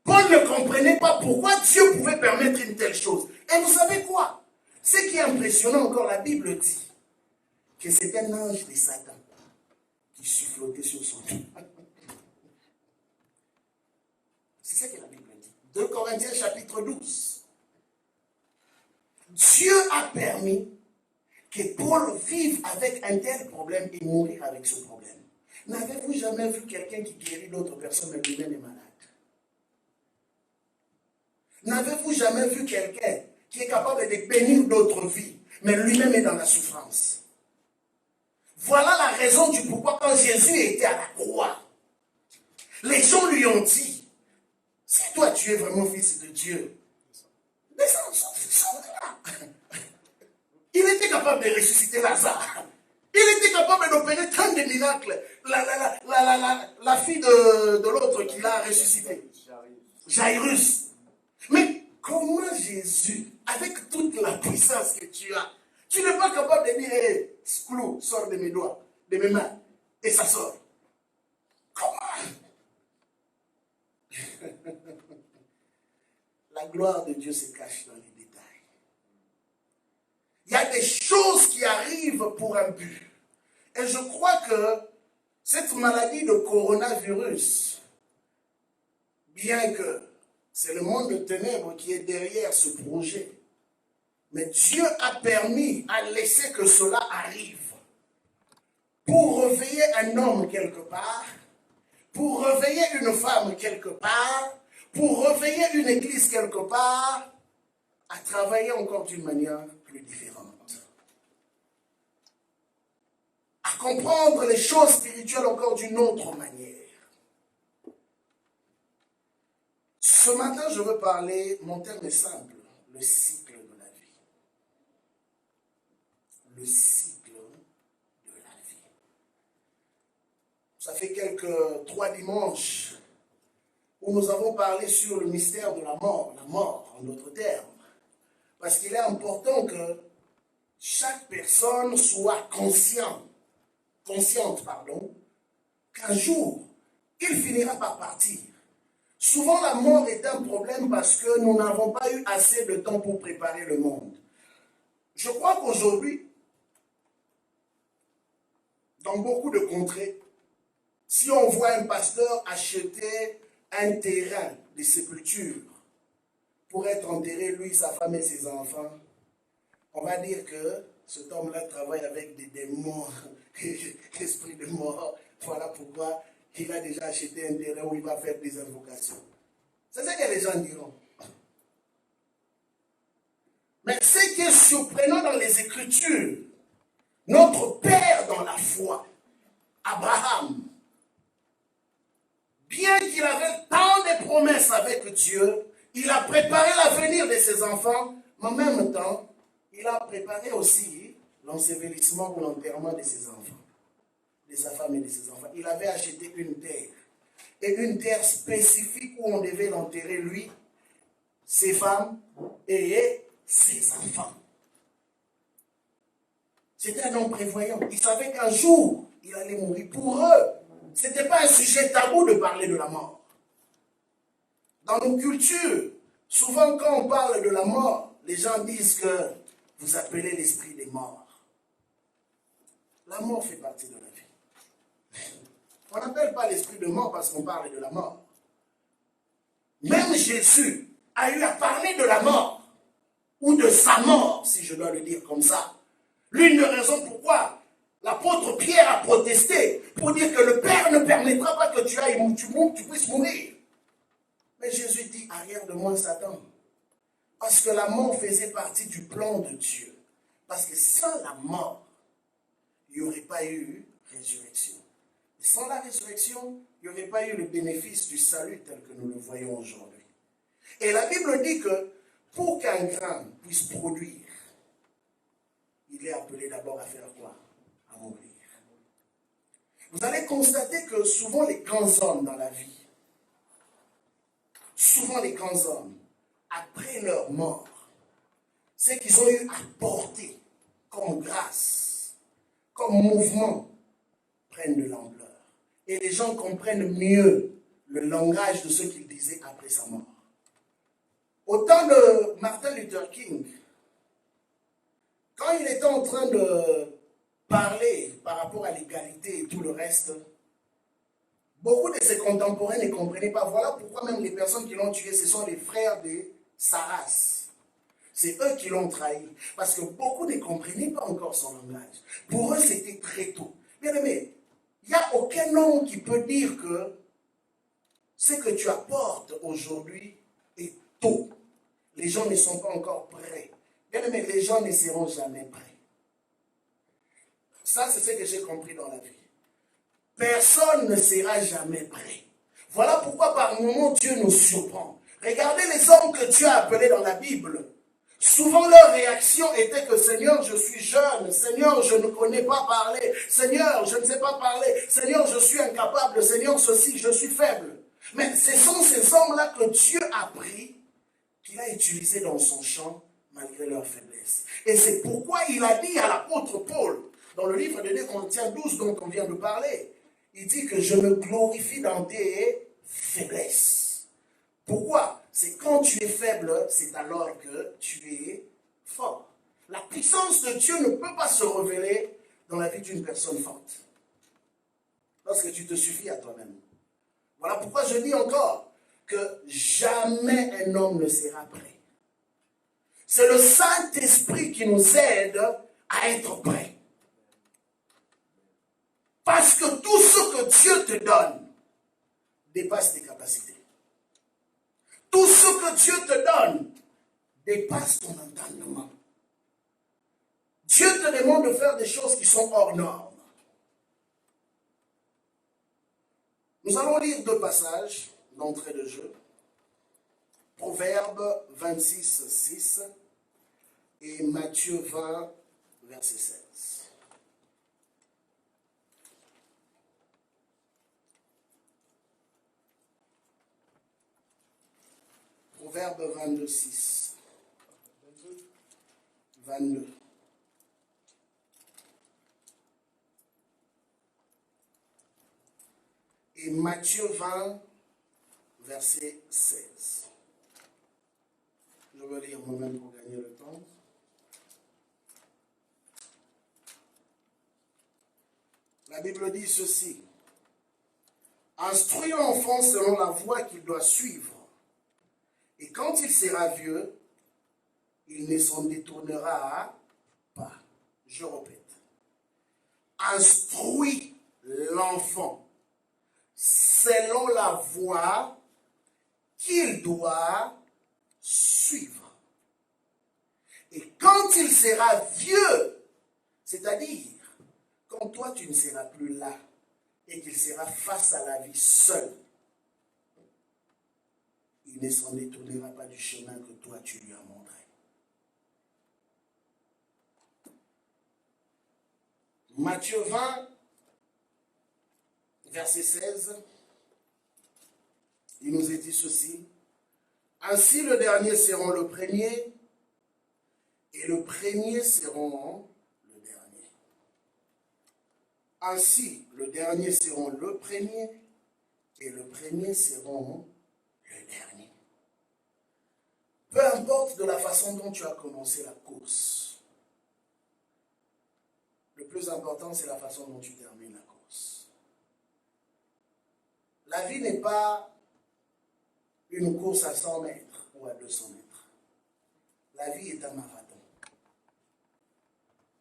Paul ne comprenait pas pourquoi Dieu pouvait permettre une telle chose. Et vous savez quoi? Ce qui est impressionnant encore, la Bible dit que c'est un ange de Satan qui sufflotait sur son dos. C'est ce que la Bible dit. 2 Corinthiens chapitre 12. Dieu a permis que Paul vive avec un tel problème et mourir avec ce problème. N'avez-vous jamais vu quelqu'un qui guérit d'autres personnes mais lui-même est malade? N'avez-vous jamais vu quelqu'un qui est capable de bénir d'autres vies mais lui-même est dans la souffrance? Voilà la raison du pourquoi quand Jésus était à la croix, les gens lui ont dit, si toi tu es vraiment fils de Dieu, descends, sors de là. Il était capable de ressusciter Lazare. Il était capable d'opérer tant de miracles. La fille de l'autre qu'il a ressuscité, Jairus. Mais comment Jésus, avec toute la puissance que tu as, tu n'es pas capable de dire, hey, clou, sors de mes doigts, de mes mains, et ça sort. Comment? La gloire de Dieu se cache dans les détails. Il y a des choses qui arrivent pour un but. Et je crois que cette maladie de coronavirus, bien que c'est le monde de ténèbres qui est derrière ce projet, mais Dieu a permis, a laissé que cela arrive pour réveiller un homme quelque part, pour réveiller une femme quelque part, pour réveiller une église quelque part, à travailler encore d'une manière plus différente. À comprendre les choses spirituelles encore d'une autre manière. Ce matin, je veux parler, mon terme est simple, le cycle de la vie. Le cycle de la vie. Ça fait 3 dimanches où nous avons parlé sur le mystère de la mort en d'autres termes. Parce qu'il est important que chaque personne soit consciente, qu'un jour, il finira par partir. Souvent, la mort est un problème parce que nous n'avons pas eu assez de temps pour préparer le monde. Je crois qu'aujourd'hui, dans beaucoup de contrées, si on voit un pasteur acheter un terrain de sépulture pour être enterré, lui, sa femme et ses enfants, on va dire que cet homme-là travaille avec des démons, esprit de mort. Voilà pourquoi il a déjà acheté un terrain où il va faire des invocations. C'est ce que les gens diront. Mais ce qui est surprenant dans les Écritures, notre Père dans la foi, Abraham, bien qu'il avait tant de promesses avec Dieu, il a préparé l'avenir de ses enfants, mais en même temps, il a préparé aussi l'ensevelissement ou l'enterrement de ses enfants, de sa femme et de ses enfants. Il avait acheté une terre, et une terre spécifique où on devait l'enterrer, lui, ses femmes et ses enfants. C'était un homme prévoyant. Il savait qu'un jour, il allait mourir. Pour eux, ce n'était pas un sujet tabou de parler de la mort. Dans nos cultures, souvent quand on parle de la mort, les gens disent que vous appelez l'esprit des morts. La mort fait partie de la vie. On n'appelle pas l'esprit de mort parce qu'on parle de la mort. Même Jésus a eu à parler de la mort, ou de sa mort, si je dois le dire comme ça. L'une des raisons pourquoi l'apôtre Pierre a protesté, pour dire que le Père ne permettra pas que tu ailles, tu puisses mourir. Mais Jésus dit, arrière de moi Satan. Parce que la mort faisait partie du plan de Dieu. Parce que sans la mort, il n'y aurait pas eu résurrection. Et sans la résurrection, il n'y aurait pas eu le bénéfice du salut tel que nous le voyons aujourd'hui. Et la Bible dit que pour qu'un grain puisse produire, il est appelé d'abord à faire quoi? À mourir. Vous allez constater que souvent les grands hommes dans la vie, après leur mort, ce qu'ils ont eu à porter comme grâce, comme mouvement, prennent de l'ampleur. Et les gens comprennent mieux le langage de ce qu'ils disaient après sa mort. Au temps de Martin Luther King, quand il était en train de parler par rapport à l'égalité et tout le reste, beaucoup de ses contemporains ne comprenaient pas. Voilà pourquoi même les personnes qui l'ont tué, ce sont les frères de sa race. C'est eux qui l'ont trahi. Parce que beaucoup ne comprenaient pas encore son langage. Pour eux, c'était très tôt. Bien aimé, il n'y a aucun homme qui peut dire que ce que tu apportes aujourd'hui est tôt. Les gens ne sont pas encore prêts. Bien aimé, les gens ne seront jamais prêts. Ça, c'est ce que j'ai compris dans la vie. Personne ne sera jamais prêt. Voilà pourquoi par moments Dieu nous surprend. Regardez les hommes que Dieu a appelés dans la Bible. Souvent leur réaction était que Seigneur, je suis jeune. Seigneur, je ne connais pas parler. Seigneur, je ne sais pas parler. Seigneur, je suis incapable. Seigneur, ceci, je suis faible. Mais ce sont ces hommes-là que Dieu a pris, qu'il a utilisés dans son champ, malgré leur faiblesse. Et c'est pourquoi il a dit à l'apôtre Paul, dans le livre de 2 Corinthiens 12 dont on vient de parler, il dit que je me glorifie dans tes faiblesses. Pourquoi? C'est quand tu es faible, c'est alors que tu es fort. La puissance de Dieu ne peut pas se révéler dans la vie d'une personne forte. Parce que tu te suffis à toi-même. Voilà pourquoi je dis encore que jamais un homme ne sera prêt. C'est le Saint-Esprit qui nous aide à être prêts. Parce que tout ce que Dieu te donne dépasse tes capacités. Tout ce que Dieu te donne dépasse ton entendement. Dieu te demande de faire des choses qui sont hors normes. Nous allons lire 2 passages d'entrée de jeu. Proverbe 26, 6 et Matthieu 20, verset 16. Proverbe 22, 6. 22. Et Matthieu 20, verset 16. Je vais lire moi-même pour gagner le temps. La Bible dit ceci. Instruis l'enfant selon la voie qu'il doit suivre. Et quand il sera vieux, il ne s'en détournera pas. Je répète. Instruis l'enfant selon la voie qu'il doit suivre. Et quand il sera vieux, c'est-à-dire quand toi tu ne seras plus là et qu'il sera face à la vie seul, il ne s'en détournera pas du chemin que toi tu lui as montré. Matthieu 20, verset 16, il nous est dit ceci. Ainsi le dernier seront le premier, et le premier seront le dernier. Ainsi le dernier seront le premier, et le premier seront le dernier. Peu importe de la façon dont tu as commencé la course, le plus important, c'est la façon dont tu termines la course. La vie n'est pas une course à 100 mètres ou à 200 mètres. La vie est un marathon.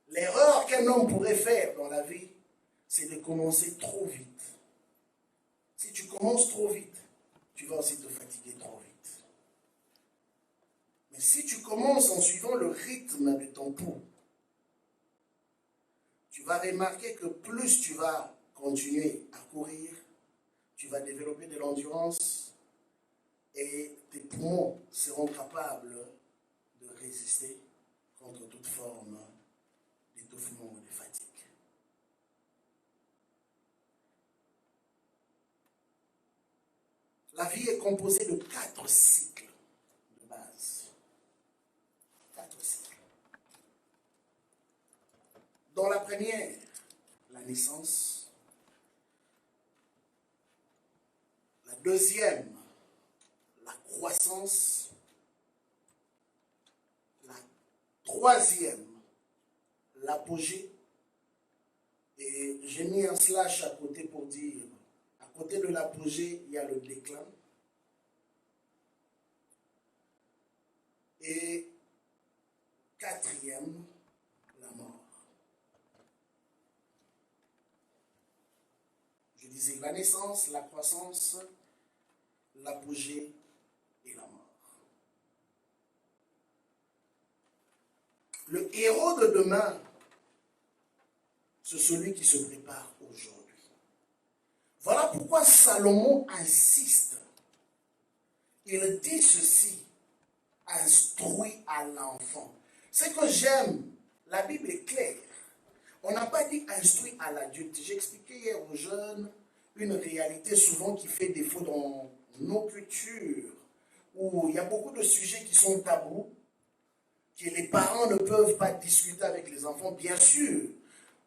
L'erreur qu'un homme pourrait faire dans la vie, c'est de commencer trop vite. Si tu commences trop vite, tu vas aussi te fatiguer trop vite. Mais si tu commences en suivant le rythme de ton pouls, tu vas remarquer que plus tu vas continuer à courir, tu vas développer de l'endurance et tes poumons seront capables de résister contre toute forme d'étouffement ou de fatigue. La vie est composée de 4 cycles de base. 4 cycles. Dans la première, la naissance. La deuxième, la croissance. La troisième, l'apogée. Et j'ai mis un slash à côté pour dire, à côté de l'apogée, il y a le déclin. Et quatrième, la mort. Je disais la naissance, la croissance, l'apogée et la mort. Le héros de demain, c'est celui qui se prépare aujourd'hui. Voilà pourquoi Salomon insiste. Il dit ceci, instruit à l'enfant. Ce que j'aime, la Bible est claire. On n'a pas dit instruit à l'adulte. J'ai expliqué hier aux jeunes une réalité souvent qui fait défaut dans nos cultures, où il y a beaucoup de sujets qui sont tabous, que les parents ne peuvent pas discuter avec les enfants. Bien sûr,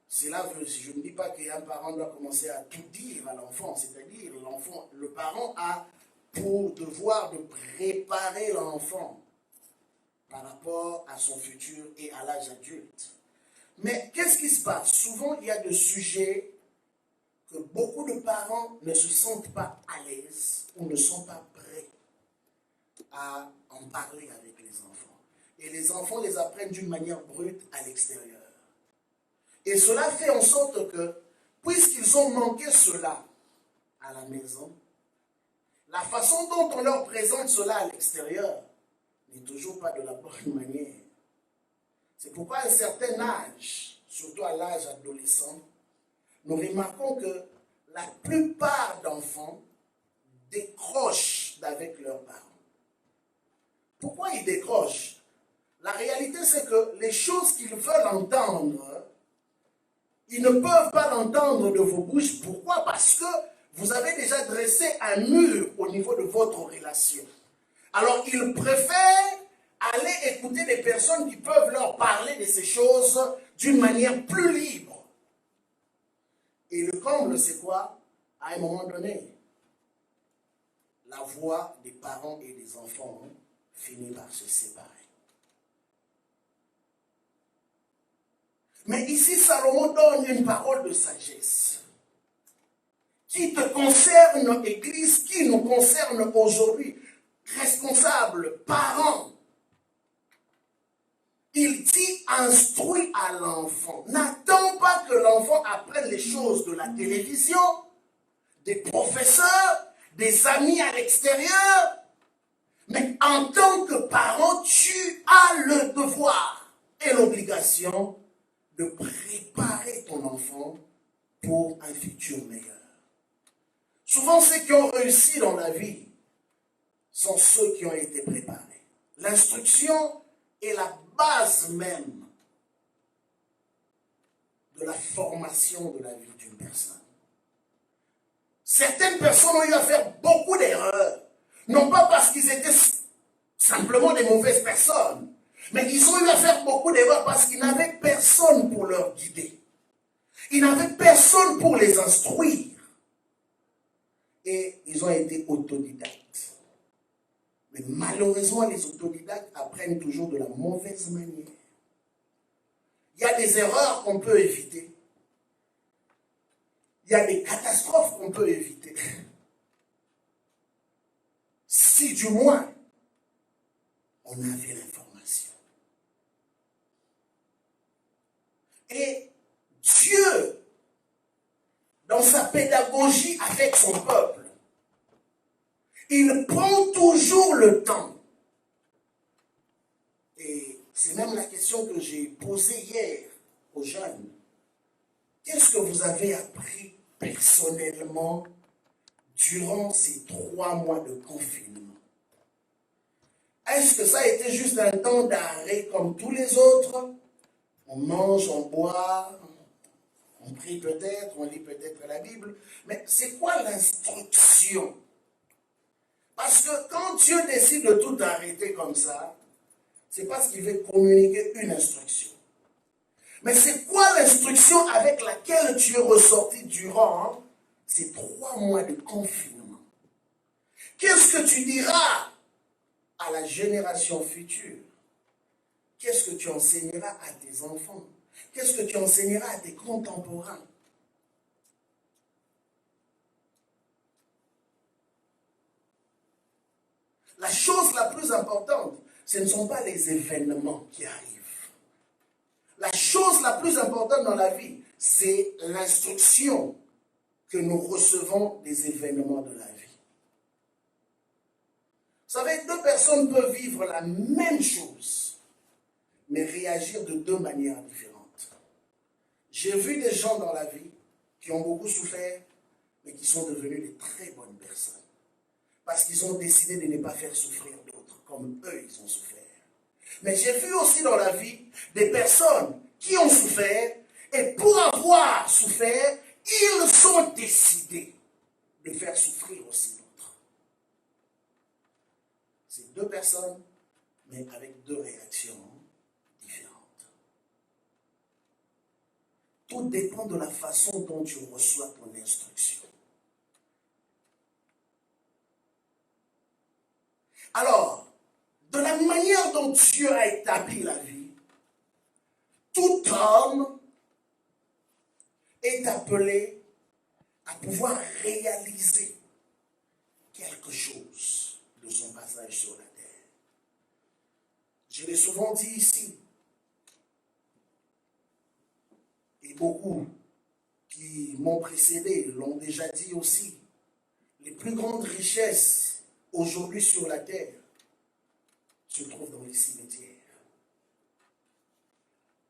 cela veut, je ne dis pas qu'un parent doit commencer à tout dire à l'enfant, c'est-à-dire l'enfant, le parent a pour devoir de préparer l'enfant par rapport à son futur et à l'âge adulte. Mais qu'est-ce qui se passe? Souvent, il y a des sujets que beaucoup de parents ne se sentent pas à l'aise ou ne sont pas prêts à en parler avec les enfants. Et les enfants les apprennent d'une manière brute à l'extérieur. Et cela fait en sorte que, puisqu'ils ont manqué cela à la maison, la façon dont on leur présente cela à l'extérieur n'est toujours pas de la bonne manière. C'est pourquoi à un certain âge, surtout à l'âge adolescent, nous remarquons que la plupart d'enfants décrochent d'avec leurs parents. Pourquoi ils décrochent? La réalité, c'est que les choses qu'ils veulent entendre, ils ne peuvent pas l'entendre de vos bouches. Pourquoi? Parce que vous avez déjà dressé un mur au niveau de votre relation. Alors, ils préfèrent aller écouter des personnes qui peuvent leur parler de ces choses d'une manière plus libre. Et le comble, c'est quoi? À un moment donné, la voix des parents et des enfants finit par se séparer. Mais ici, Salomon donne une parole de sagesse qui te concerne, Église, qui nous concerne aujourd'hui, responsables, parents. Il dit instruis à l'enfant. N'attends pas que l'enfant apprenne les choses de la télévision, des professeurs, des amis à l'extérieur. Mais en tant que parent, tu as le devoir et l'obligation de préparer ton enfant pour un futur meilleur. Souvent, ceux qui ont réussi dans la vie sont ceux qui ont été préparés. L'instruction est la base même de la formation de la vie d'une personne. Certaines personnes ont eu à faire beaucoup d'erreurs, non pas parce qu'ils étaient simplement des mauvaises personnes, mais ils ont eu à faire beaucoup d'erreurs parce qu'ils n'avaient personne pour leur guider. Ils n'avaient personne pour les instruire. Et ils ont été autodidactes. Mais malheureusement, les autodidactes apprennent toujours de la mauvaise manière. Il y a des erreurs qu'on peut éviter. Il y a des catastrophes qu'on peut éviter. Si du moins, on avait l'information. Et Dieu, dans sa pédagogie avec son peuple, il prend toujours le temps. Et c'est même la question que j'ai posée hier aux jeunes. Qu'est-ce que vous avez appris personnellement durant ces 3 mois de confinement? Est-ce que ça a été juste un temps d'arrêt comme tous les autres? On mange, on boit, on prie peut-être, on lit peut-être la Bible. Mais c'est quoi l'instruction? Parce que quand Dieu décide de tout arrêter comme ça, c'est parce qu'il veut communiquer une instruction. Mais c'est quoi l'instruction avec laquelle tu es ressorti durant ces 3 mois de confinement? Qu'est-ce que tu diras à la génération future? Qu'est-ce que tu enseigneras à tes enfants? Qu'est-ce que tu enseigneras à tes contemporains? La chose la plus importante, ce ne sont pas les événements qui arrivent. La chose la plus importante dans la vie, c'est l'instruction que nous recevons des événements de la vie. Vous savez, 2 personnes peuvent vivre la même chose, mais réagir de 2 manières différentes. J'ai vu des gens dans la vie qui ont beaucoup souffert, mais qui sont devenus de très bonnes personnes. Parce qu'ils ont décidé de ne pas faire souffrir d'autres, comme eux, ils ont souffert. Mais j'ai vu aussi dans la vie des personnes qui ont souffert, et pour avoir souffert, ils ont décidé de faire souffrir aussi d'autres. C'est 2 personnes, mais avec 2 réactions différentes. Tout dépend de la façon dont tu reçois ton instruction. Alors, de la manière dont Dieu a établi la vie, tout homme est appelé à pouvoir réaliser quelque chose de son passage sur la terre. Je l'ai souvent dit ici, et beaucoup qui m'ont précédé l'ont déjà dit aussi, les plus grandes richesses aujourd'hui sur la terre se trouvent dans les cimetières.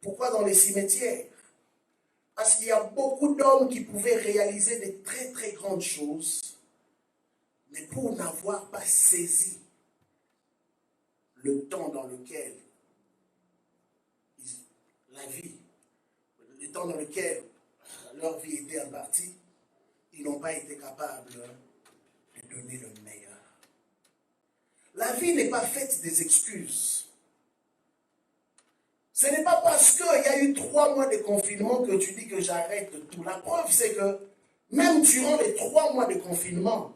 Pourquoi dans les cimetières? Parce qu'il y a beaucoup d'hommes qui pouvaient réaliser des très très grandes choses, mais pour n'avoir pas saisi le temps dans lequel la vie, le temps dans lequel leur vie était impartie, ils n'ont pas été capables de donner le meilleur. La vie n'est pas faite des excuses. Ce n'est pas parce qu'il y a eu 3 mois de confinement que tu dis que j'arrête tout. La preuve, c'est que même durant les 3 mois de confinement,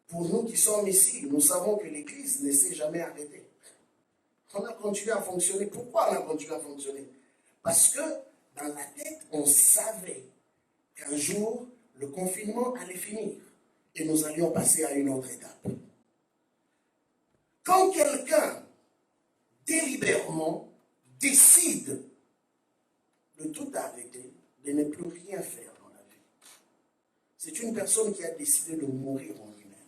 pour nous qui sommes ici, nous savons que l'Église ne s'est jamais arrêtée. On a continué à fonctionner. Pourquoi on a continué à fonctionner? Parce que dans la tête, on savait qu'un jour, le confinement allait finir et nous allions passer à une autre étape. Quand quelqu'un, délibérément, décide de tout arrêter, de ne plus rien faire dans la vie, c'est une personne qui a décidé de mourir en lui-même.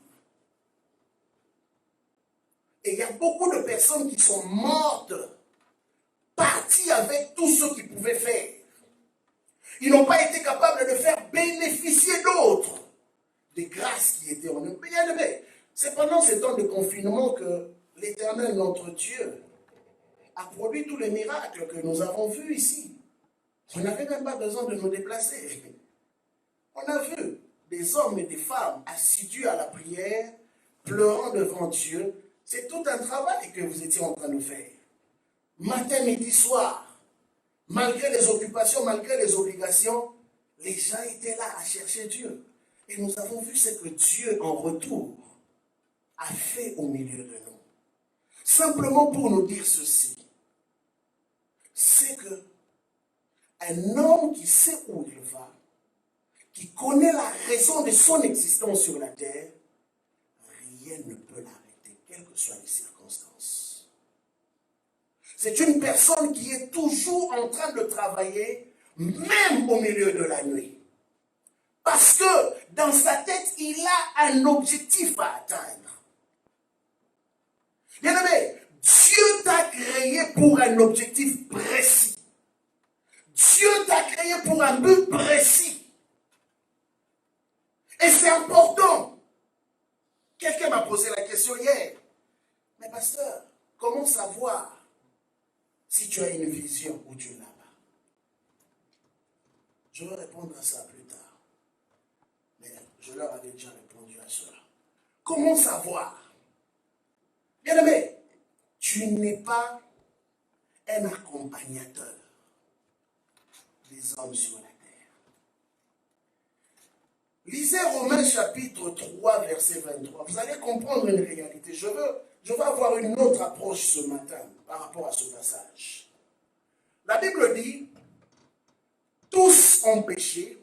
Et il y a beaucoup de personnes qui sont mortes, parties avec tout ce qu'ils pouvaient faire. Ils n'ont pas été capables de faire bénéficier d'autres des grâces qui étaient en eux. Mais c'est pendant ces temps de confinement que l'Éternel, notre Dieu, a produit tous les miracles que nous avons vus ici. On n'avait même pas besoin de nous déplacer. On a vu des hommes et des femmes assidus à la prière, pleurant devant Dieu. C'est tout un travail que vous étiez en train de faire. Matin, midi, soir. Malgré les occupations, malgré les obligations, les gens étaient là à chercher Dieu. Et nous avons vu ce que Dieu, en retour, a fait au milieu de nous. Simplement pour nous dire ceci, c'est que un homme qui sait où il va, qui connaît la raison de son existence sur la terre, rien ne peut l'arrêter, quelles que soient les circonstances. C'est une personne qui est toujours en train de travailler, même au milieu de la nuit. Parce que dans sa tête, il a un objectif à atteindre. Bien-aimé, Dieu t'a créé pour un objectif précis. Dieu t'a créé pour un but précis. Et c'est important. Quelqu'un m'a posé la question hier. Mais pasteur, comment savoir si tu as une vision ou tu ne l'as pas? Je vais répondre à ça plus tard. Mais je leur avais déjà répondu à cela. Comment savoir? Bien-aimé, tu n'es pas un accompagnateur des hommes sur la terre. Lisez Romains chapitre 3, verset 23. Vous allez comprendre une réalité. Je veux avoir une autre approche ce matin par rapport à ce passage. La Bible dit, tous ont péché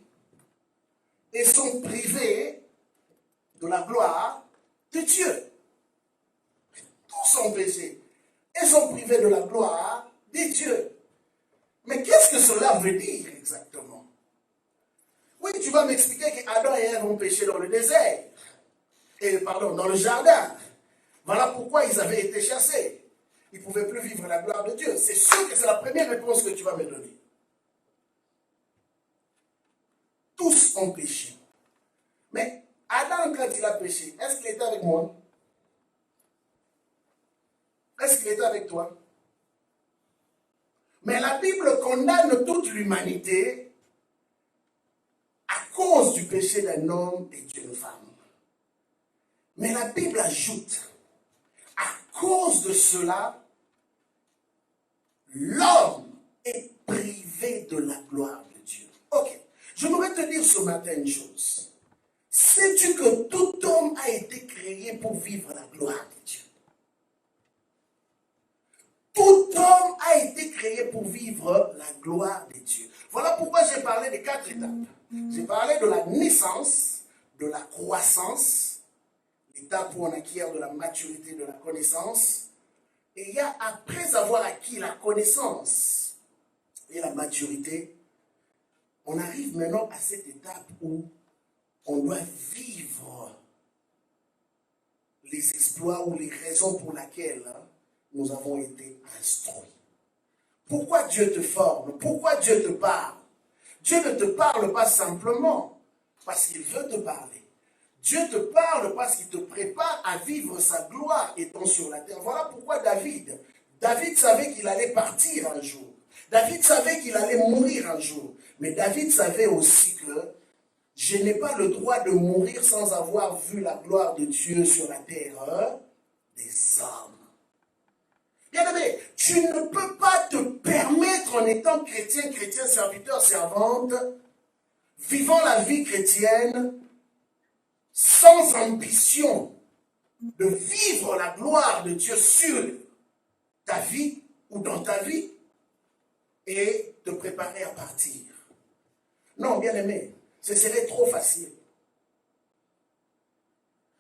et sont privés de la gloire de Dieu. Tous ont péché et sont privés de la gloire de Dieu. Mais qu'est-ce que cela veut dire exactement? Oui, tu vas m'expliquer qu'Adam et Ève ont péché dans le désert. Dans le jardin. Voilà pourquoi ils avaient été chassés. Ils ne pouvaient plus vivre la gloire de Dieu. C'est sûr que c'est la première réponse que tu vas me donner. Tous ont péché. Mais Adam, quand il a péché, est-ce qu'il était avec moi? Est-ce qu'il était avec toi? Mais la Bible condamne toute l'humanité à cause du péché d'un homme et d'une femme. Mais la Bible ajoute, à cause de cela, l'homme est privé de la gloire de Dieu. Ok, je voudrais te dire ce matin une chose. Sais-tu que tout homme a été créé pour vivre la gloire de Dieu? Tout homme a été créé pour vivre la gloire de Dieu. Voilà pourquoi j'ai parlé des 4 étapes. J'ai parlé de la naissance, de la croissance, l'étape où on acquiert de la maturité, de la connaissance. Et il y a, après avoir acquis la connaissance et la maturité, on arrive maintenant à cette étape où on doit vivre les exploits ou les raisons pour lesquelles nous avons été instruits. Pourquoi Dieu te forme? Pourquoi Dieu te parle? Dieu ne te parle pas simplement parce qu'il veut te parler. Dieu te parle parce qu'il te prépare à vivre sa gloire étant sur la terre. Voilà pourquoi David savait qu'il allait partir un jour. David savait qu'il allait mourir un jour. Mais David savait aussi que je n'ai pas le droit de mourir sans avoir vu la gloire de Dieu sur la terre des hommes. Bien-aimé, tu ne peux pas te permettre en étant chrétien, serviteur, servante, vivant la vie chrétienne, sans ambition de vivre la gloire de Dieu sur ta vie ou dans ta vie et te préparer à partir. Non, bien-aimé, ce serait trop facile.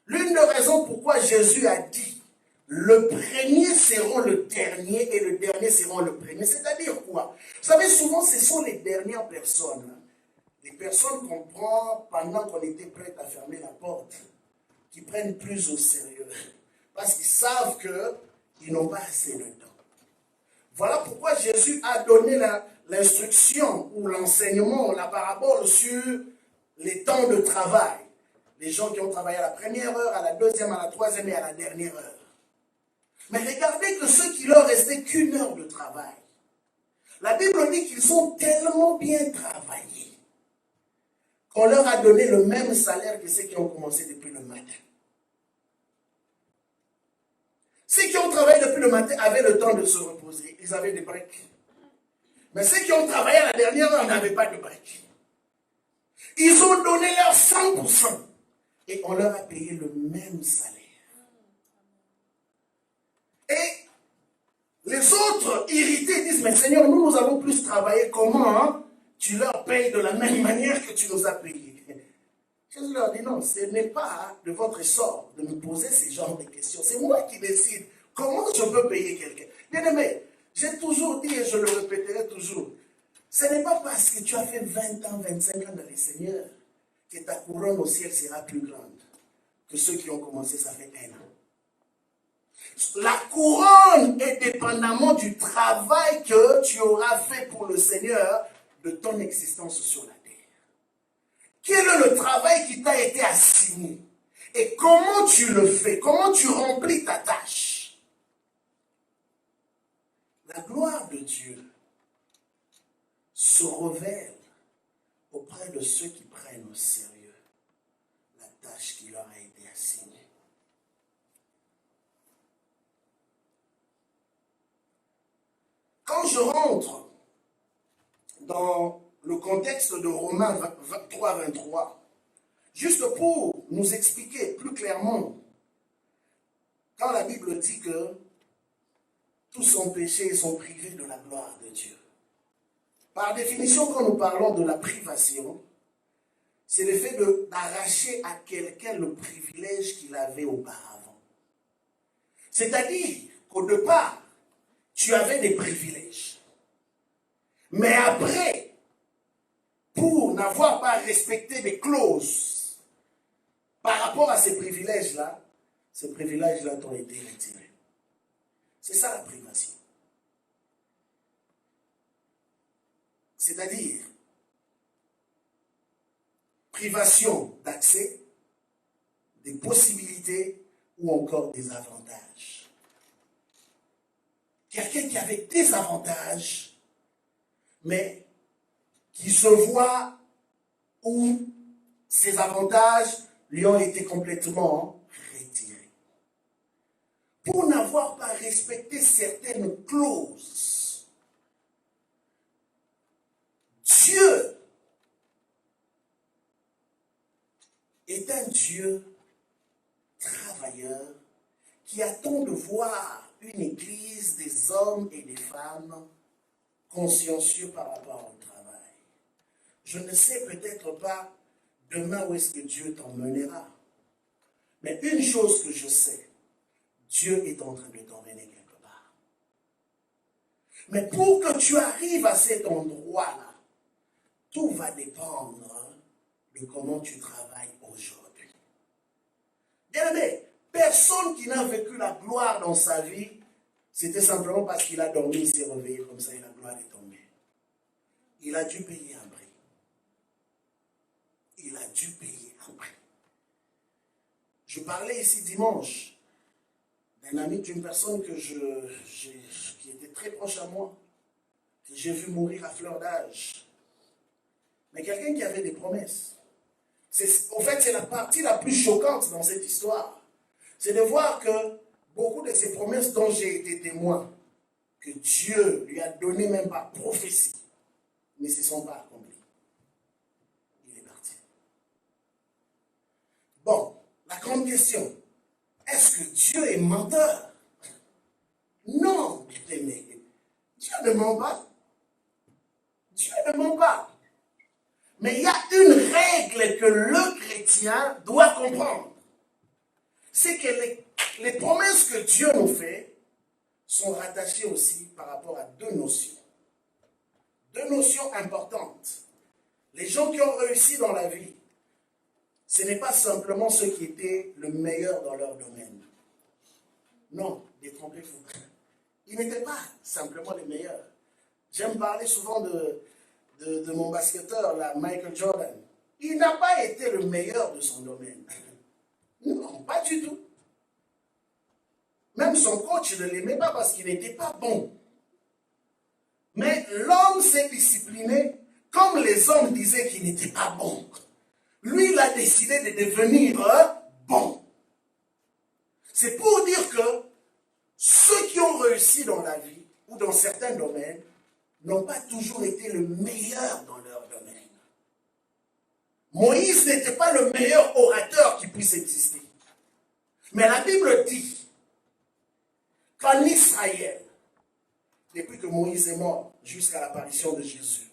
L'une des raisons pourquoi Jésus a dit le premier seront le dernier et le dernier seront le premier. C'est-à-dire quoi? Vous savez, souvent, ce sont les dernières personnes, les personnes qu'on prend pendant qu'on était prêt à fermer la porte, qui prennent plus au sérieux. Parce qu'ils savent qu'ils n'ont pas assez de temps. Voilà pourquoi Jésus a donné l'instruction ou l'enseignement, la parabole sur les temps de travail. Les gens qui ont travaillé à la première heure, à la deuxième, à la troisième et à la dernière heure. Mais regardez que ceux qui leur restaient qu'une heure de travail, la Bible dit qu'ils ont tellement bien travaillé qu'on leur a donné le même salaire que ceux qui ont commencé depuis le matin. Ceux qui ont travaillé depuis le matin avaient le temps de se reposer. Ils avaient des breaks. Mais ceux qui ont travaillé à la dernière heure n'avaient pas de break. Ils ont donné leur 100%. Et on leur a payé le même salaire. Et les autres irrités disent, mais Seigneur, nous avons plus travaillé. Comment tu leur payes de la même manière que tu nous as payés? Jésus leur dit, non, ce n'est pas de votre sort de me poser ce genre de questions. C'est moi qui décide comment je peux payer quelqu'un. Bien aimé, j'ai toujours dit et je le répéterai toujours, ce n'est pas parce que tu as fait 20 ans, 25 ans dans les Seigneurs que ta couronne au ciel sera plus grande que ceux qui ont commencé ça fait 1 an. La couronne est dépendamment du travail que tu auras fait pour le Seigneur de ton existence sur la terre. Quel est le travail qui t'a été assigné? Et comment tu le fais? Comment tu remplis ta tâche? La gloire de Dieu se révèle auprès de ceux qui prennent au sérieux la tâche qui leur a été assignée. Quand je rentre dans le contexte de Romains 3-23, juste pour nous expliquer plus clairement, quand la Bible dit que tous ont péché et sont privés de la gloire de Dieu. Par définition, quand nous parlons de la privation, c'est le fait d'arracher à quelqu'un le privilège qu'il avait auparavant. C'est-à-dire qu'au départ, tu avais des privilèges. Mais après, pour n'avoir pas respecté des clauses par rapport à ces privilèges-là t'ont été retirés. C'est ça la privation. C'est-à-dire, privation d'accès, des possibilités ou encore des avantages. Quelqu'un qui avait des avantages, mais qui se voit où ces avantages lui ont été complètement retirés. Pour n'avoir pas respecté certaines clauses, Dieu est un Dieu travailleur qui attend de voir une église des hommes et des femmes consciencieux par rapport au travail. Je ne sais peut-être pas demain où est-ce que Dieu t'emmènera. Mais une chose que je sais, Dieu est en train de t'emmener quelque part. Mais pour que tu arrives à cet endroit-là, tout va dépendre de comment tu travailles aujourd'hui. Bien aimé, personne qui n'a vécu la gloire dans sa vie, c'était simplement parce qu'il a dormi, il s'est réveillé comme ça et la gloire est tombée. Il a dû payer un prix. Il a dû payer un prix. Je parlais ici dimanche d'un ami, d'une personne qui était très proche à moi, que j'ai vu mourir à fleur d'âge. Mais quelqu'un qui avait des promesses. En fait, c'est la partie la plus choquante dans cette histoire. C'est de voir que beaucoup de ces promesses dont j'ai été témoin, que Dieu lui a donné même par prophétie, ne se sont pas accomplies. Il est parti. Bon, la grande question, est-ce que Dieu est menteur? Non, bien-aimé. Dieu ne ment pas. Dieu ne ment pas. Mais il y a une règle que le chrétien doit comprendre. C'est que les promesses que Dieu nous fait sont rattachées aussi par rapport à deux notions. Deux notions importantes. Les gens qui ont réussi dans la vie, ce n'est pas simplement ceux qui étaient le meilleur dans leur domaine. Non, détrompez-vous. Ils n'étaient pas simplement les meilleurs. J'aime parler souvent de mon basketteur, là, Michael Jordan. Il n'a pas été le meilleur de son domaine. Non, pas du tout. Même son coach ne l'aimait pas parce qu'il n'était pas bon. Mais l'homme s'est discipliné comme les hommes disaient qu'il n'était pas bon. Lui, il a décidé de devenir bon. C'est pour dire que ceux qui ont réussi dans la vie ou dans certains domaines n'ont pas toujours été le meilleur dans leur domaine. Moïse n'était pas le meilleur orateur qui puisse exister. Mais la Bible dit qu'en Israël, depuis que Moïse est mort jusqu'à l'apparition de Jésus,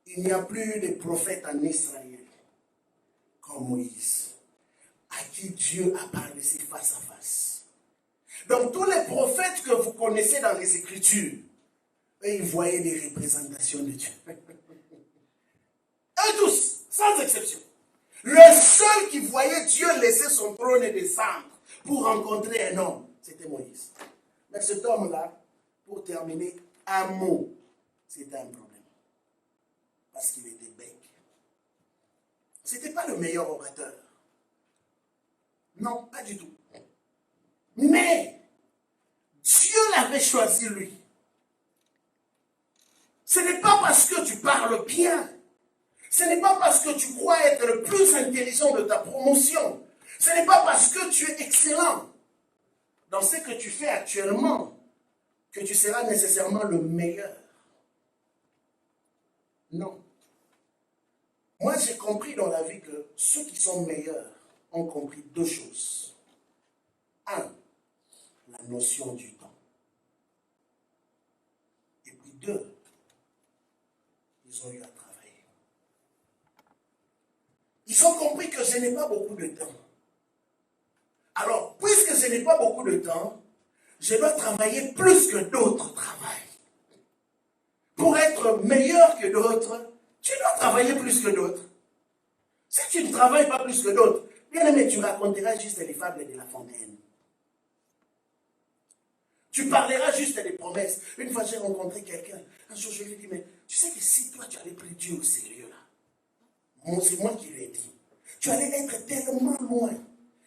il n'y a plus de prophète en Israël comme Moïse, à qui Dieu a parlé face à face. Donc tous les prophètes que vous connaissez dans les Écritures, ils voyaient des représentations de Dieu. Eux tous, sans exception. Le seul qui voyait Dieu laisser son trône et descendre pour rencontrer un homme, c'était Moïse. Mais cet homme-là, pour terminer, un mot, c'était un problème. Parce qu'il était bec. Ce n'était pas le meilleur orateur. Non, pas du tout. Mais Dieu l'avait choisi lui. Ce n'est pas parce que tu parles bien. Ce n'est pas parce que tu crois être le plus intelligent de ta promotion. Ce n'est pas parce que tu es excellent dans ce que tu fais actuellement que tu seras nécessairement le meilleur. Non. Moi, j'ai compris dans la vie que ceux qui sont meilleurs ont compris deux choses. Un, la notion du temps. Et puis deux, ils ont eu à travailler. Ils ont compris que je n'ai pas beaucoup de temps. Alors, puisque je n'ai pas beaucoup de temps, je dois travailler plus que d'autres travaillent. Pour être meilleur que d'autres, tu dois travailler plus que d'autres. Si tu ne travailles pas plus que d'autres, bien aimé, tu raconteras juste les fables de La Fontaine. Tu parleras juste des promesses. Une fois, j'ai rencontré quelqu'un. Un jour, je lui ai dit, mais tu sais que si toi, tu allais prendre Dieu au sérieux, là, c'est moi qui lui ai dit, tu allais être tellement loin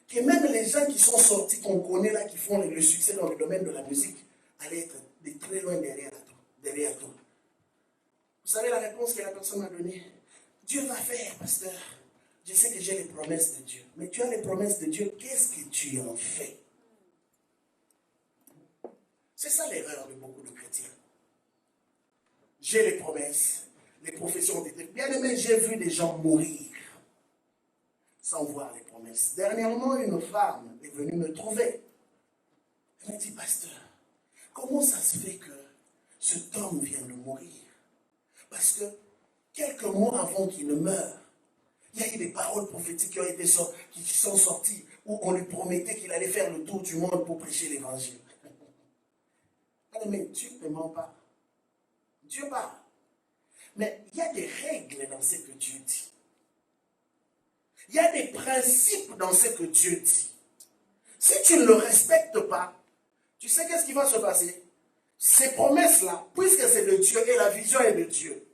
que même les gens qui sont sortis, qu'on connaît là, qui font le succès dans le domaine de la musique, allaient être de très loin derrière toi. Vous savez la réponse que la personne m'a donnée? Dieu va faire, pasteur. Je sais que j'ai les promesses de Dieu. Mais tu as les promesses de Dieu, qu'est-ce que tu en fais? C'est ça l'erreur de beaucoup de chrétiens. J'ai les promesses, les professions d'été. Bien aimé, j'ai vu des gens mourir sans voir les promesses. Dernièrement, une femme est venue me trouver. Elle m'a dit, pasteur, comment ça se fait que cet homme vient de mourir? Parce que quelques mois avant qu'il ne meure, il y a eu des paroles prophétiques qui sont sorties où on lui promettait qu'il allait faire le tour du monde pour prêcher l'évangile. Mais Dieu ne ment pas. Dieu parle. Mais il y a des règles dans ce que Dieu dit. Il y a des principes dans ce que Dieu dit. Si tu ne le respectes pas, tu sais qu'est-ce qui va se passer? Ces promesses-là, puisque c'est de Dieu et la vision est de Dieu,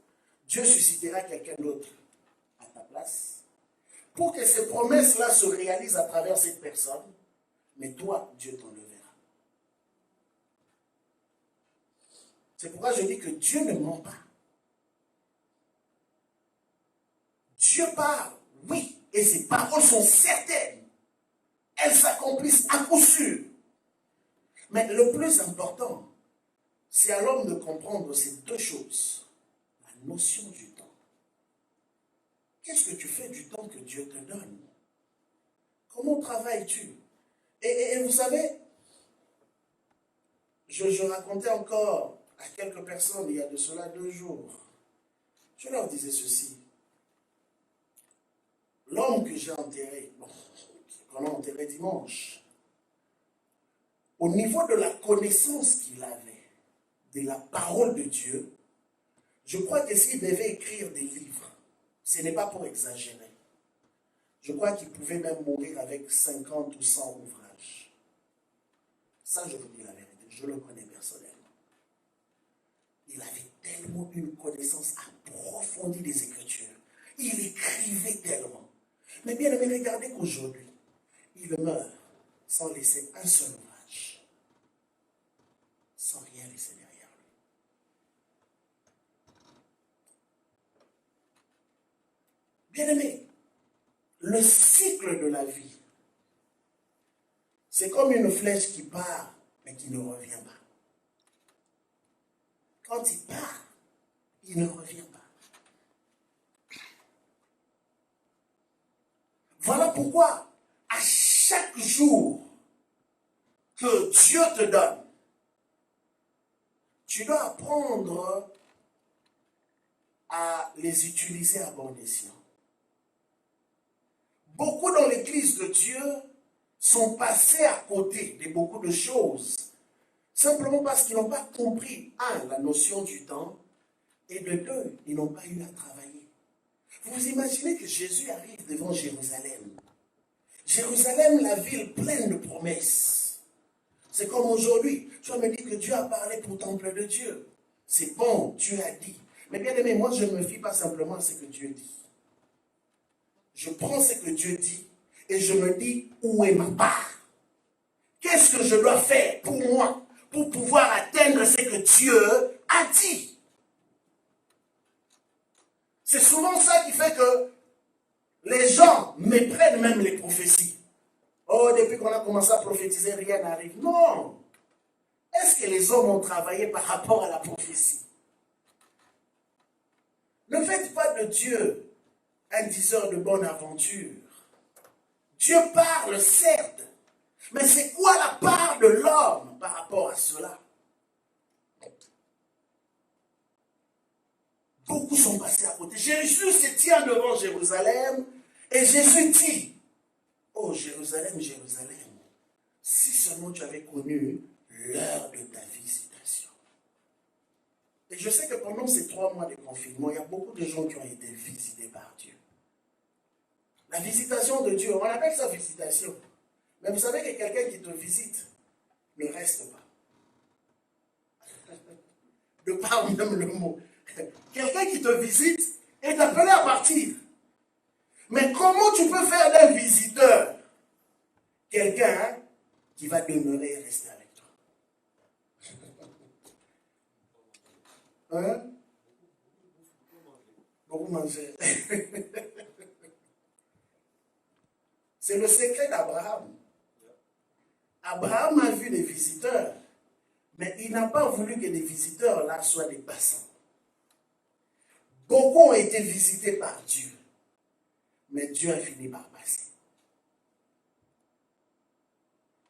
Dieu suscitera quelqu'un d'autre à ta place pour que ces promesses-là se réalisent à travers cette personne, mais toi, Dieu t'enlèvera. C'est pourquoi je dis que Dieu ne ment pas. Dieu parle, oui, et ses paroles sont certaines. Elles s'accomplissent à coup sûr. Mais le plus important, c'est à l'homme de comprendre ces deux choses. La notion du temps. Qu'est-ce que tu fais du temps que Dieu te donne? Comment travailles-tu? Et vous savez, je racontais encore à quelques personnes il y a de cela 2 jours. Je leur disais ceci. L'homme que j'ai enterré, qu'on a enterré dimanche, au niveau de la connaissance qu'il avait de la parole de Dieu, je crois que s'il devait écrire des livres, Ce n'est pas pour exagérer. Je crois qu'il pouvait même mourir avec 50 ou 100 ouvrages. Ça, je vous dis la vérité, je le connais personnellement. Il avait tellement une connaissance approfondie des Écritures. Il écrivait tellement. Mais bien aimé, regardez qu'aujourd'hui, il meurt sans laisser un seul ouvrage. Sans rien laisser derrière lui. Bien aimé, le cycle de la vie, c'est comme une flèche qui part, mais qui ne revient pas. Quand il part, il ne revient pas. Voilà pourquoi, à chaque jour que Dieu te donne, tu dois apprendre à les utiliser à bon escient. Beaucoup dans l'église de Dieu sont passés à côté de beaucoup de choses, simplement parce qu'ils n'ont pas compris, un, la notion du temps, et de deux, ils n'ont pas eu à travailler. Vous imaginez que Jésus arrive devant Jérusalem. Jérusalem, la ville pleine de promesses. C'est comme aujourd'hui. Tu vas me dire que Dieu a parlé pour le temple de Dieu. C'est bon, Dieu a dit. Mais bien aimé, moi je ne me fie pas simplement à ce que Dieu dit. Je prends ce que Dieu dit et je me dis où est ma part. Qu'est-ce que je dois faire pour moi pour pouvoir atteindre ce que Dieu a dit. C'est souvent ça qui fait que les gens méprennent même les prophéties. Oh, depuis qu'on a commencé à prophétiser, rien n'arrive. Non. Est-ce que les hommes ont travaillé par rapport à la prophétie? Ne faites pas de Dieu un diseur de bonne aventure. Dieu parle, certes, mais c'est quoi la part de l'homme par rapport à cela? Beaucoup sont passés à côté. Jésus se tient devant Jérusalem et Jésus dit, oh Jérusalem, Jérusalem, si seulement tu avais connu l'heure de ta visitation. Et je sais que pendant ces 3 mois de confinement, il y a beaucoup de gens qui ont été visités par Dieu. La visitation de Dieu, on appelle ça visitation. Mais vous savez que quelqu'un qui te visite ne reste pas. De par même le mot. Quelqu'un qui te visite est appelé à partir. Mais comment tu peux faire d'un visiteur quelqu'un qui va demeurer et rester avec toi? Hein? Beaucoup manger. C'est le secret d'Abraham. Abraham a vu des visiteurs, mais il n'a pas voulu que les visiteurs là soient des passants. Beaucoup ont été visités par Dieu, mais Dieu a fini par passer.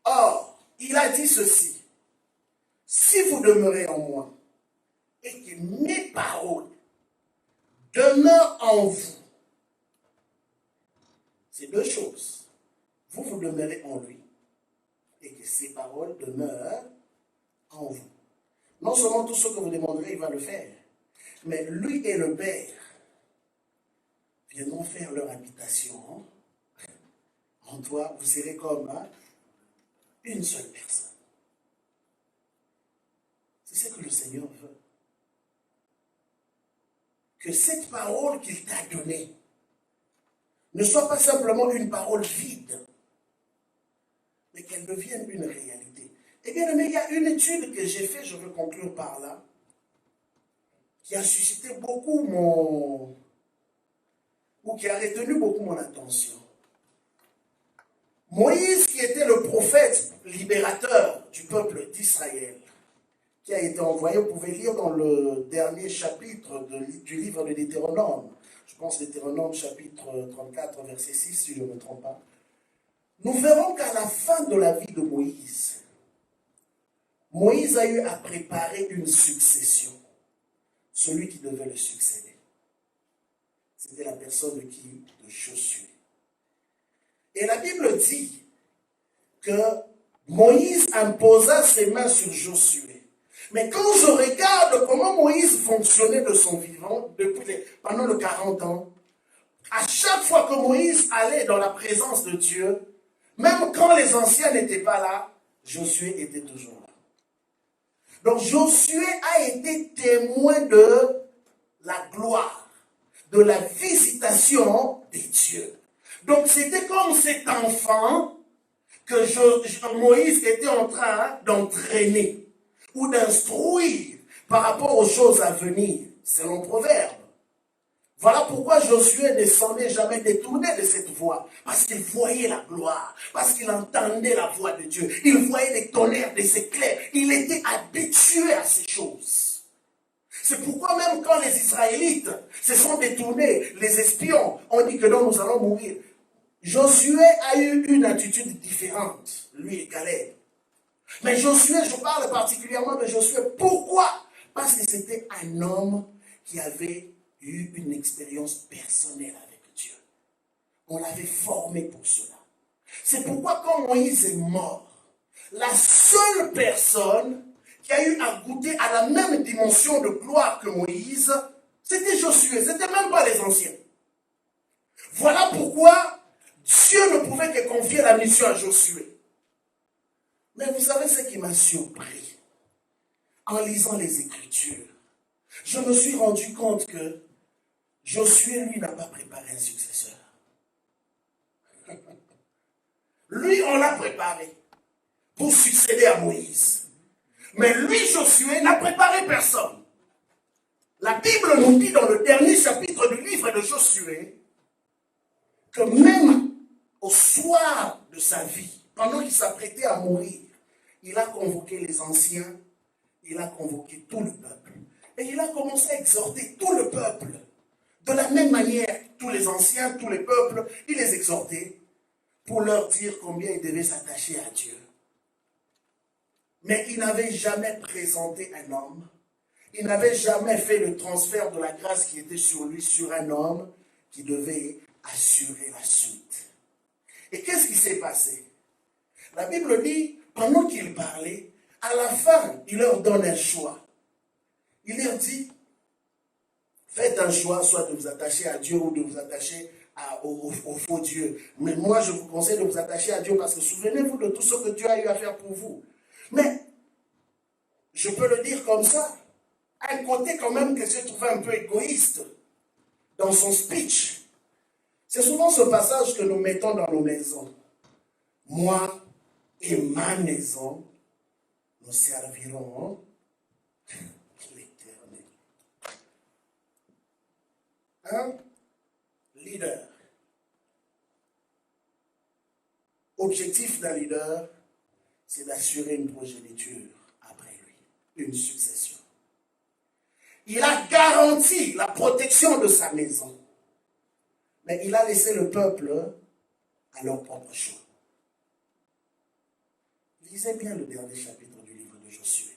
Or, il a dit ceci, si vous demeurez en moi, et que mes paroles demeurent en vous, c'est 2 choses. Vous, vous demeurez en lui, et que ses paroles demeurent en vous. Non seulement tout ce que vous demanderez, il va le faire, mais lui et le Père viendront faire leur habitation en toi. Vous serez comme une seule personne. C'est ce que le Seigneur veut. Que cette parole qu'il t'a donnée ne soit pas simplement une parole vide, mais qu'elle devienne une réalité. Eh bien, mais il y a une étude que j'ai faite, je veux conclure par là, qui a suscité beaucoup qui a retenu beaucoup mon attention. Moïse, qui était le prophète libérateur du peuple d'Israël, qui a été envoyé, vous pouvez lire dans le dernier chapitre du livre de Deutéronome, je pense Deutéronome chapitre 34, verset 6, si je ne me trompe pas, nous verrons qu'à la fin de la vie de Moïse, Moïse a eu à préparer une succession. Celui qui devait le succéder, c'était la personne de qui? De Josué. Et la Bible dit que Moïse imposa ses mains sur Josué. Mais quand je regarde comment Moïse fonctionnait de son vivant, pendant les 40 ans, À chaque fois que Moïse allait dans la présence de Dieu, même quand les anciens n'étaient pas là, Josué était toujours là. Donc Josué a été témoin de la gloire, de la visitation de Dieu. Donc c'était comme cet enfant que Moïse était en train d'entraîner ou d'instruire par rapport aux choses à venir, selon Proverbe. Voilà pourquoi Josué ne s'en est jamais détourné de cette voie. Parce qu'il voyait la gloire. Parce qu'il entendait la voix de Dieu. Il voyait les tonnerres, des éclairs. Il était habitué à ces choses. C'est pourquoi même quand les Israélites se sont détournés, les espions ont dit que non, nous allons mourir. Josué a eu une attitude différente, lui et Caleb. Mais Josué, je parle particulièrement de Josué. Pourquoi? Parce que c'était un homme qui avait eu une expérience personnelle avec Dieu. On l'avait formé pour cela. C'est pourquoi quand Moïse est mort, la seule personne qui a eu à goûter à la même dimension de gloire que Moïse, c'était Josué. Ce n'était même pas les anciens. Voilà pourquoi Dieu ne pouvait que confier la mission à Josué. Mais vous savez ce qui m'a surpris en lisant les Écritures? Je me suis rendu compte que Josué, lui, n'a pas préparé un successeur. Lui, on l'a préparé pour succéder à Moïse. Mais lui, Josué, n'a préparé personne. La Bible nous dit dans le dernier chapitre du livre de Josué que même au soir de sa vie, pendant qu'il s'apprêtait à mourir, il a convoqué les anciens, il a convoqué tout le peuple. Et il a commencé à exhorter tout le peuple. De la même manière, tous les anciens, tous les peuples, il les exhortait pour leur dire combien ils devaient s'attacher à Dieu. Mais il n'avait jamais présenté un homme. Il n'avait jamais fait le transfert de la grâce qui était sur lui, sur un homme qui devait assurer la suite. Et qu'est-ce qui s'est passé? La Bible dit, pendant qu'il parlait, à la fin, il leur donne un choix. Il leur dit, faites un choix, soit de vous attacher à Dieu ou de vous attacher au faux Dieu. Mais moi, je vous conseille de vous attacher à Dieu parce que souvenez-vous de tout ce que Dieu a eu à faire pour vous. Mais, je peux le dire comme ça, un côté quand même que je trouvais un peu égoïste dans son speech. C'est souvent ce passage que nous mettons dans nos maisons. Moi et ma maison, nous servirons l'Éternel. Un leader. Objectif d'un leader, c'est d'assurer une progéniture après lui, une succession. Il a garanti la protection de sa maison, mais il a laissé le peuple à leur propre choix. Lisez bien le dernier chapitre du livre de Josué.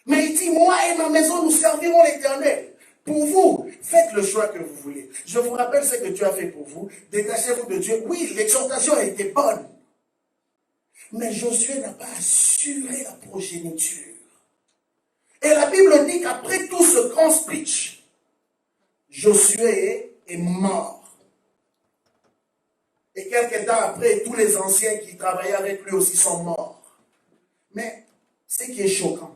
Mais il dit, moi et ma maison, nous servirons l'Éternel. Pour vous, faites le choix que vous voulez. Je vous rappelle ce que Dieu a fait pour vous. Détachez-vous de Dieu. Oui, l'exhortation a été bonne. Mais Josué n'a pas assuré la progéniture. Et la Bible dit qu'après tout ce grand speech, Josué est mort. Et quelques temps après, tous les anciens qui travaillaient avec lui aussi sont morts. Mais ce qui est choquant,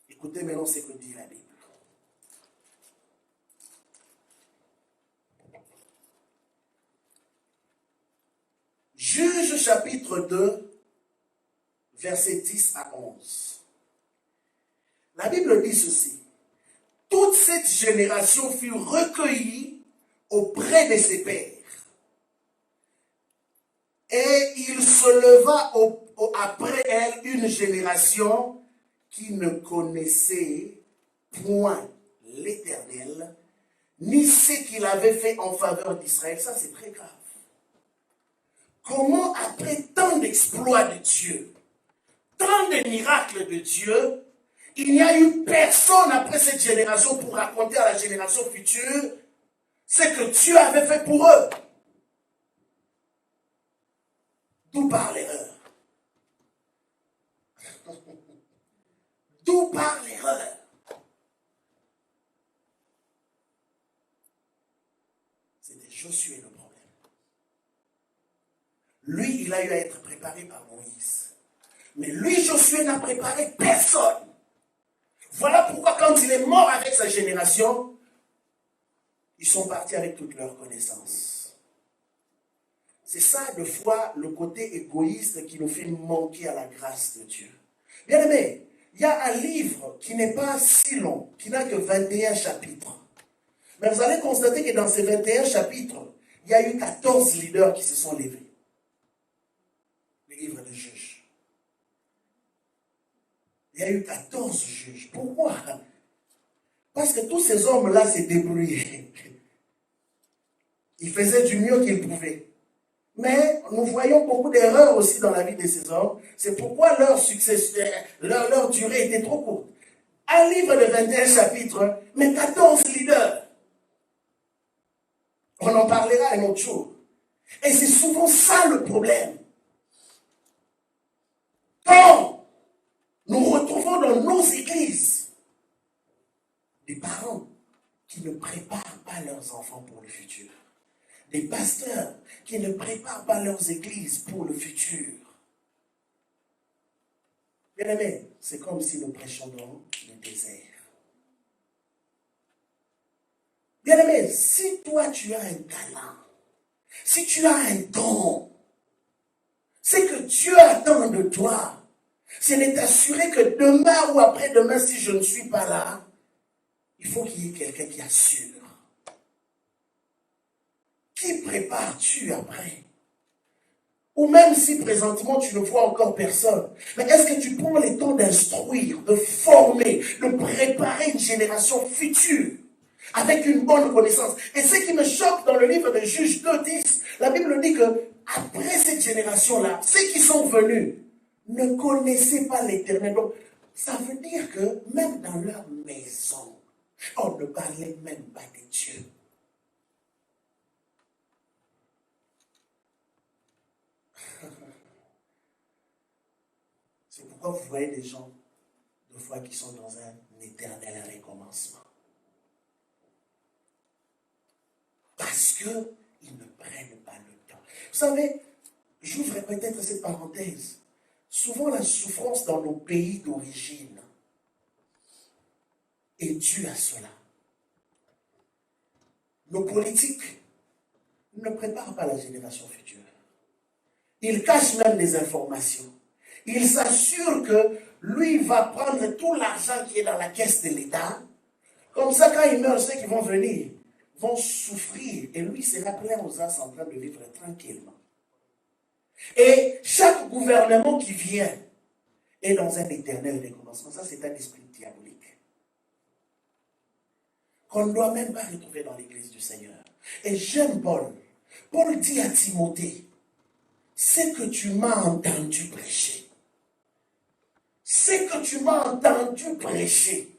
écoutez maintenant ce que dit la Bible. Juge chapitre 2, versets 10 à 11. La Bible dit ceci. Toute cette génération fut recueillie auprès de ses pères. Et il se leva après elle une génération qui ne connaissait point l'Éternel, ni ce qu'il avait fait en faveur d'Israël. Ça, c'est très grave. Comment, après tant d'exploits de Dieu, tant de miracles de Dieu, il n'y a eu personne après cette génération pour raconter à la génération future ce que Dieu avait fait pour eux. D'où part l'erreur? D'où part l'erreur? Josué le problème. Lui, il a eu à être préparé par Moïse. Mais lui, Josué, n'a préparé personne. Voilà pourquoi quand il est mort avec sa génération, ils sont partis avec toutes leurs connaissances. C'est ça, de fois, le côté égoïste qui nous fait manquer à la grâce de Dieu. Bien aimé, il y a un livre qui n'est pas si long, qui n'a que 21 chapitres. Mais vous allez constater que dans ces 21 chapitres, il y a eu 14 leaders qui se sont levés. Le livre des juges. Il y a eu 14 juges. Pourquoi? Parce que tous ces hommes-là s'est débrouillés. Ils faisaient du mieux qu'ils pouvaient. Mais nous voyons beaucoup d'erreurs aussi dans la vie de ces hommes. C'est pourquoi leur succès, leur durée était trop courte. Un livre de 21 chapitres, mais 14 leaders. On en parlera un autre jour. Et c'est souvent ça le problème. Quand nous retrouvons dans nos églises des parents qui ne préparent pas leurs enfants pour le futur. Des pasteurs qui ne préparent pas leurs églises pour le futur. Bien aimé, c'est comme si nous prêchions dans le désert. Bien aimé, si toi tu as un talent, si tu as un don, c'est que Dieu attend de toi. C'est de t'assurer que demain ou après-demain, si je ne suis pas là, il faut qu'il y ait quelqu'un qui assure. Qui prépares-tu après? Ou même si présentement tu ne vois encore personne, mais est-ce que tu prends le temps d'instruire, de former, de préparer une génération future avec une bonne connaissance? Et ce qui me choque dans le livre de Juges 2:10, la Bible dit que après cette génération-là, ceux qui sont venus ne connaissaient pas l'Éternel. Donc, ça veut dire que même dans leur maison, on ne parlait même pas de Dieu. C'est pourquoi vous voyez des gens, de foi, qui sont dans un éternel recommencement. Parce qu'ils ne prennent pas le temps. Vous savez, j'ouvre peut-être cette parenthèse. Souvent, la souffrance dans nos pays d'origine est due à cela. Nos politiques ne préparent pas la génération future. Ils cachent même des informations. Ils s'assurent que lui va prendre tout l'argent qui est dans la caisse de l'État. Comme ça, quand il meurt, ceux qui vont venir vont souffrir. Et lui sera plein aux as en train de vivre tranquillement. Et chaque gouvernement qui vient est dans un éternel recommencement. Ça, c'est un esprit diabolique qu'on ne doit même pas retrouver dans l'église du Seigneur. Et j'aime Paul. Paul dit à Timothée, c'est que tu m'as entendu prêcher. C'est que tu m'as entendu prêcher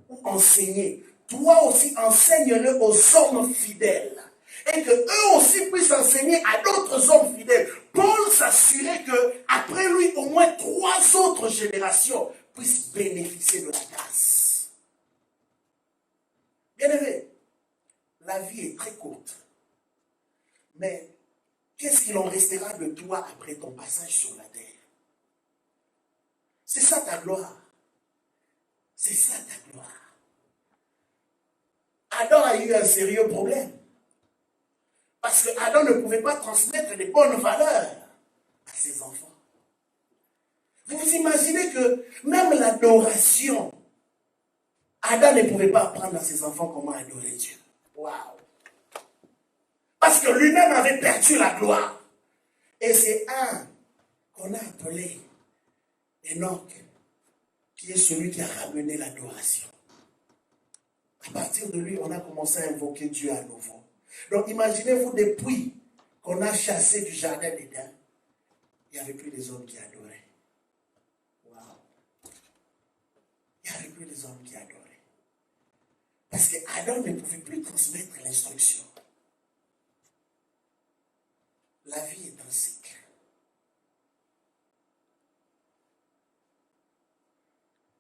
ou enseigner. Toi aussi, enseigne-le aux hommes fidèles. Et que eux aussi puissent enseigner à d'autres hommes fidèles. Paul s'assurait qu'après lui, au moins 3 autres générations puissent bénéficier de la grâce. Bien aimé, la vie est très courte. Mais qu'est-ce qu'il en restera de toi après ton passage sur la terre? C'est ça ta gloire. C'est ça ta gloire. Adam a eu un sérieux problème. Parce que Adam ne pouvait pas transmettre des bonnes valeurs à ses enfants. Vous vous imaginez que même l'adoration, Adam ne pouvait pas apprendre à ses enfants comment adorer Dieu. Waouh! Parce que lui-même avait perdu la gloire. Et c'est un qu'on a appelé Enoch, qui est celui qui a ramené l'adoration. À partir de lui, on a commencé à invoquer Dieu à nouveau. Donc imaginez-vous, depuis qu'on a chassé du jardin d'Éden, il n'y avait plus des hommes qui adoraient. Waouh! Il n'y avait plus des hommes qui adoraient. Parce qu'Adam ne pouvait plus transmettre l'instruction. La vie est un cycle.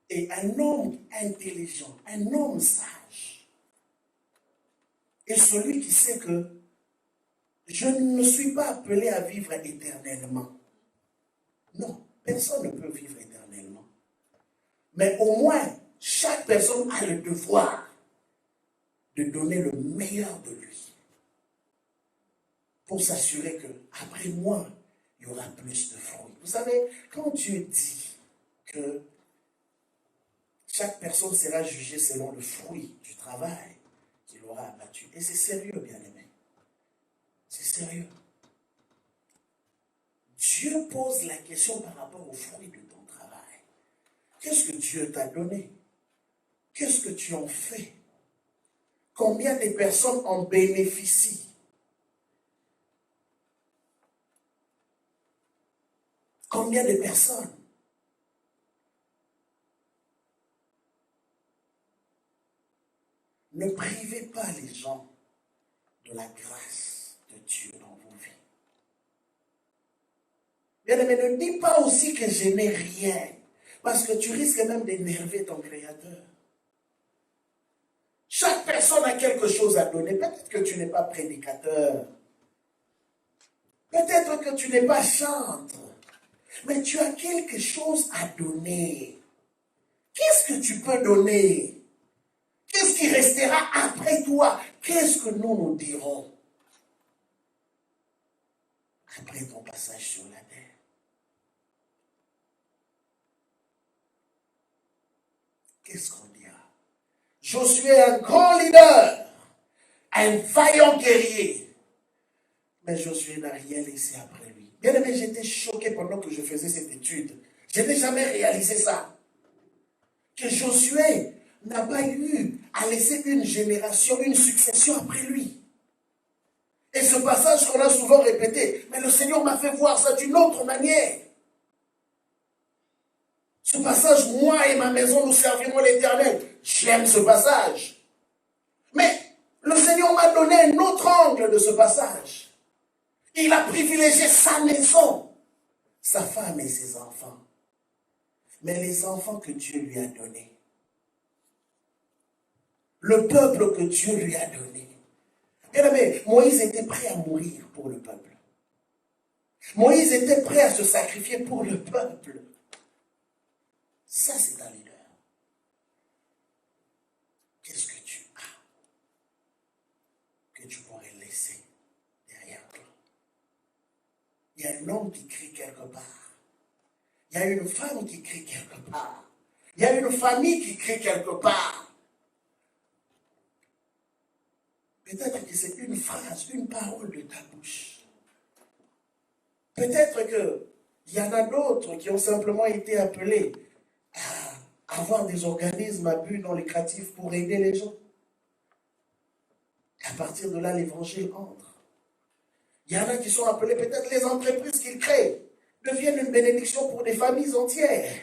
Et un homme intelligent, un homme sage, est celui qui sait que je ne suis pas appelé à vivre éternellement. Non, personne ne peut vivre éternellement. Mais au moins, chaque personne a le devoir de donner le meilleur de lui pour s'assurer que après moi, il y aura plus de fruits. Vous savez, quand Dieu dit que chaque personne sera jugée selon le fruit du travail qu'il aura abattu, et c'est sérieux, bien-aimé, c'est sérieux. Dieu pose la question par rapport au fruit de ton travail. Qu'est-ce que Dieu t'a donné? Qu'est-ce que tu en fais? Combien de personnes en bénéficient? Combien de personnes? Ne privez pas les gens de la grâce de Dieu dans vos vies. Bien-aimé, ne dis pas aussi que je n'ai rien, parce que tu risques même d'énerver ton Créateur. Chaque personne a quelque chose à donner. Peut-être que tu n'es pas prédicateur. Peut-être que tu n'es pas chantre. Mais tu as quelque chose à donner. Qu'est-ce que tu peux donner? Qu'est-ce qui restera après toi? Qu'est-ce que nous dirons après ton passage sur la terre? Qu'est-ce qu'on dira? Josué est un grand leader, un vaillant guerrier. Mais Josué n'a rien laissé après lui. Bien aimé, j'étais choqué pendant que je faisais cette étude. Je n'ai jamais réalisé ça. Que Josué n'a pas eu à laisser une génération, une succession après lui. Et ce passage qu'on a souvent répété, mais le Seigneur m'a fait voir ça d'une autre manière. Ce passage, moi et ma maison, nous servirons l'Éternel. J'aime ce passage. Mais le Seigneur m'a donné un autre angle de ce passage. Il a privilégié sa maison, sa femme et ses enfants. Mais les enfants que Dieu lui a donnés, le peuple que Dieu lui a donné. Bien aimé, Moïse était prêt à mourir pour le peuple. Moïse était prêt à se sacrifier pour le peuple. Ça, c'est un leader. Qu'est-ce que tu as que tu pourrais laisser derrière toi? Il y a un homme qui crie quelque part. Il y a une femme qui crie quelque part. Il y a une famille qui crie quelque part. Peut-être que c'est une phrase, une parole de ta bouche. Peut-être qu'il y en a d'autres qui ont simplement été appelés à avoir des organismes à but non lucratif pour aider les gens. Et à partir de là, l'évangile entre. Il y en a qui sont appelés, peut-être les entreprises qu'ils créent deviennent une bénédiction pour des familles entières.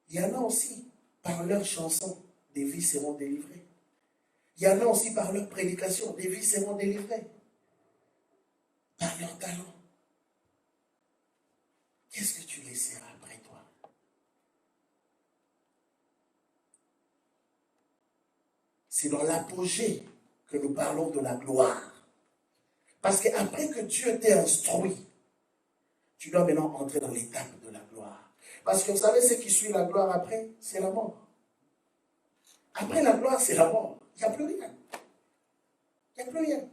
Il y en a aussi, par leurs chansons, des vies seront délivrées. Il y en a aussi par leur prédication, des vies seront délivrées. Par leur talent. Qu'est-ce que tu laisseras après toi? C'est dans l'apogée que nous parlons de la gloire. Parce qu'après que Dieu t'ait instruit, tu dois maintenant entrer dans l'étape de la gloire. Parce que vous savez, ce qui suit la gloire après, c'est la mort. Après la gloire, c'est la mort. Il n'y a plus rien. Il n'y a plus rien.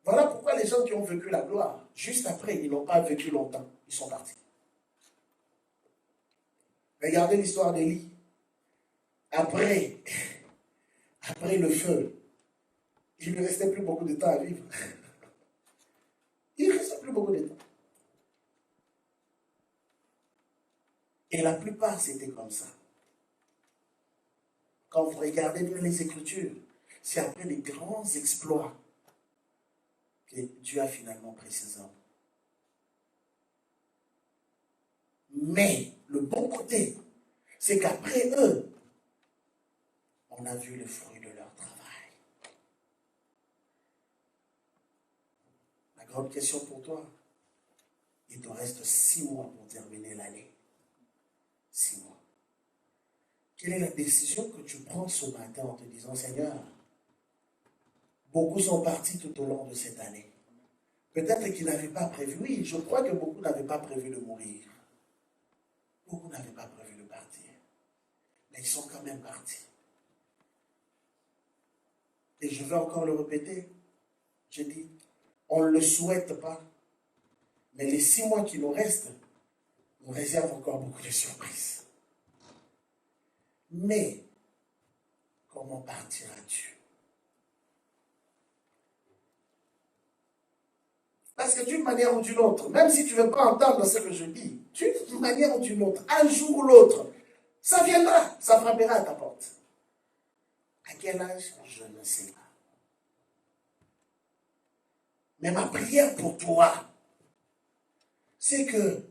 Voilà pourquoi les gens qui ont vécu la gloire, juste après, ils n'ont pas vécu longtemps. Ils sont partis. Regardez l'histoire d'Élie. Après le feu, il ne restait plus beaucoup de temps à vivre. Il ne restait plus beaucoup de temps. Et la plupart, c'était comme ça. Quand vous regardez bien les Écritures, c'est après les grands exploits que Dieu a finalement pris ses hommes. Mais le bon côté, c'est qu'après eux, on a vu le fruit de leur travail. La grande question pour toi, il te reste 6 mois pour terminer l'année. 6 mois. Quelle est la décision que tu prends ce matin en te disant, Seigneur, Beaucoup sont partis tout au long de cette année. Peut-être qu'ils n'avaient pas prévu. Oui, je crois que beaucoup n'avaient pas prévu de mourir. Beaucoup n'avaient pas prévu de partir. Mais ils sont quand même partis. Et je vais encore le répéter. Je dis, on ne le souhaite pas. Mais les 6 mois qui nous restent, nous réservent encore beaucoup de surprises. Mais, comment partiras-tu? Parce que d'une manière ou d'une autre, même si tu ne veux pas entendre ce que je dis, d'une manière ou d'une autre, un jour ou l'autre, ça viendra, ça frappera à ta porte. À quel âge? Je ne sais pas. Mais ma prière pour toi, c'est que,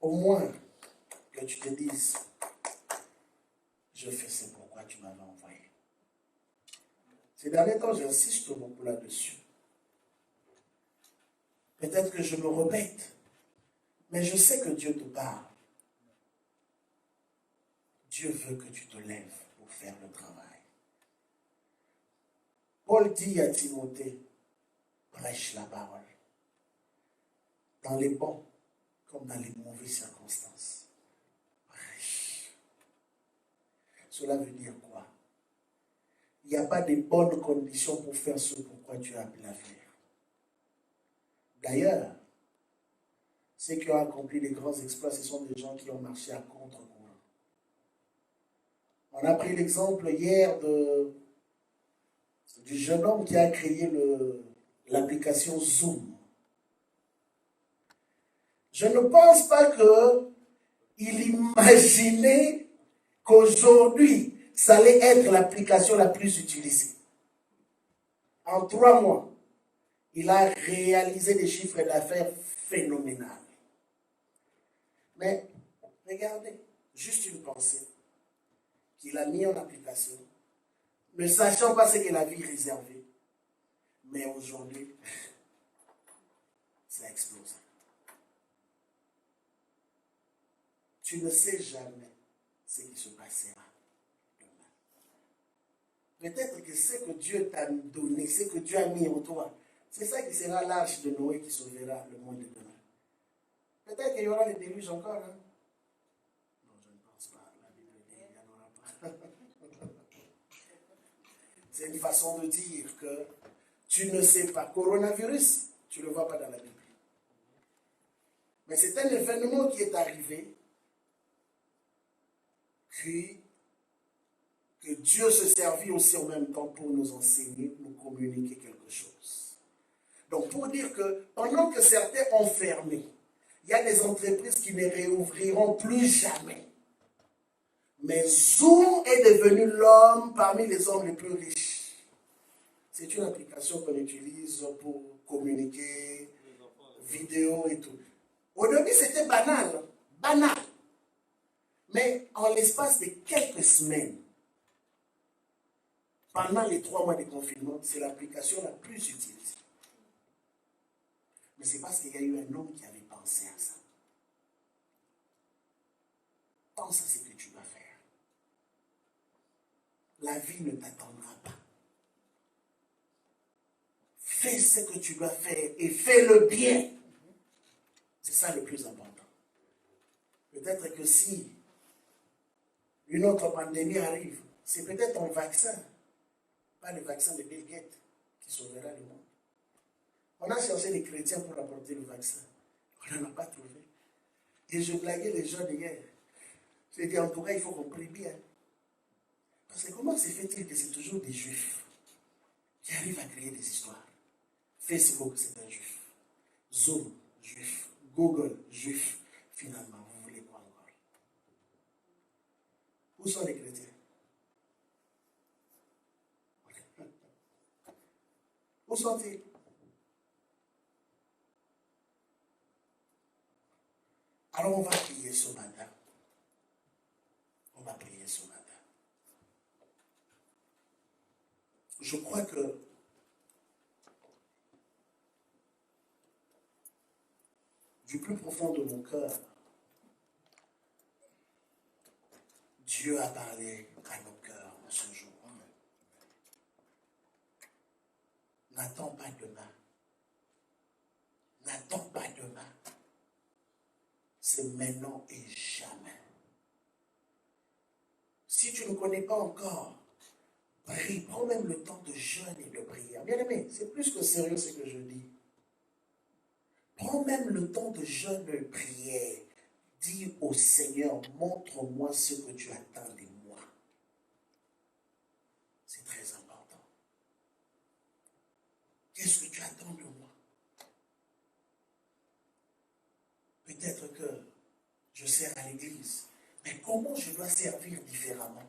au moins, que tu te dises, je fais ce pourquoi tu m'avais envoyé. Ces derniers temps, j'insiste beaucoup là-dessus. Peut-être que je me répète, mais je sais que Dieu te parle. Dieu veut que tu te lèves pour faire le travail. Paul dit à Timothée, prêche la parole. Dans les bons comme dans les mauvaises circonstances. Prêche. Cela veut dire quoi? Il n'y a pas de bonnes conditions pour faire ce pourquoi tu as appelé à faire. D'ailleurs, ceux qui ont accompli les grands exploits, ce sont des gens qui ont marché à contre-courant. On a pris l'exemple hier du jeune homme qui a créé l'application Zoom. Je ne pense pas qu'il imaginait qu'aujourd'hui, ça allait être l'application la plus utilisée. En 3 mois, il a réalisé des chiffres d'affaires phénoménaux. Mais regardez, juste une pensée qu'il a mis en application, ne sachant pas ce que la vie réservée. Mais aujourd'hui, ça explose. Tu ne sais jamais ce qui se passera demain. Peut-être que ce que Dieu t'a donné, ce que Dieu a mis en toi, c'est ça qui sera l'arche de Noé qui sauvera le monde de demain. Peut-être qu'il y aura les déluges encore. Hein? Non, je ne pense pas. La Bible dit qu'il n'y en aura pas. C'est une façon de dire que tu ne sais pas. Coronavirus, tu ne le vois pas dans la Bible. Mais c'est un événement qui est arrivé que Dieu se servit aussi en même temps pour nous enseigner, nous communiquer quelque chose. Donc pour dire que pendant que certains ont fermé, il y a des entreprises qui ne réouvriront plus jamais. Mais Zoom est devenu l'homme parmi les hommes les plus riches. C'est une application qu'on utilise pour communiquer, vidéo et tout. Au début, c'était banal. Banal. Mais en l'espace de quelques semaines, pendant les 3 mois de confinement, c'est l'application la plus utilisée. Mais c'est parce qu'il y a eu un homme qui avait pensé à ça. Pense à ce que tu vas faire. La vie ne t'attendra pas. Fais ce que tu dois faire et fais-le bien. C'est ça le plus important. Peut-être que si une autre pandémie arrive, c'est peut-être un vaccin, pas le vaccin de Bill Gates, qui sauvera le monde. On a cherché les chrétiens pour apporter le vaccin. On n'en a pas trouvé. Et je blaguais les gens d'hier. J'ai dit, en tout cas, il faut qu'on prie bien. Parce que comment se fait-il que c'est toujours des juifs qui arrivent à créer des histoires? Facebook, c'est un juif. Zoom, juif. Google, juif. Finalement, vous voulez quoi encore? Où sont les chrétiens? Où sont-ils? Alors on va prier ce matin. On va prier ce matin. Je crois que du plus profond de mon cœur, Dieu a parlé à nos cœurs en ce jour. N'attends pas demain. N'attends pas demain. C'est maintenant et jamais. Si tu ne connais pas encore, prie, prends même le temps de jeûne et de prière. Bien aimé, c'est plus que sérieux ce que je dis. Prends même le temps de jeûne et de prière. Dis au Seigneur, montre-moi ce que tu attends de moi. C'est très important. Qu'est-ce que tu attends de moi? Peut-être que je sers à l'église, mais comment je dois servir différemment?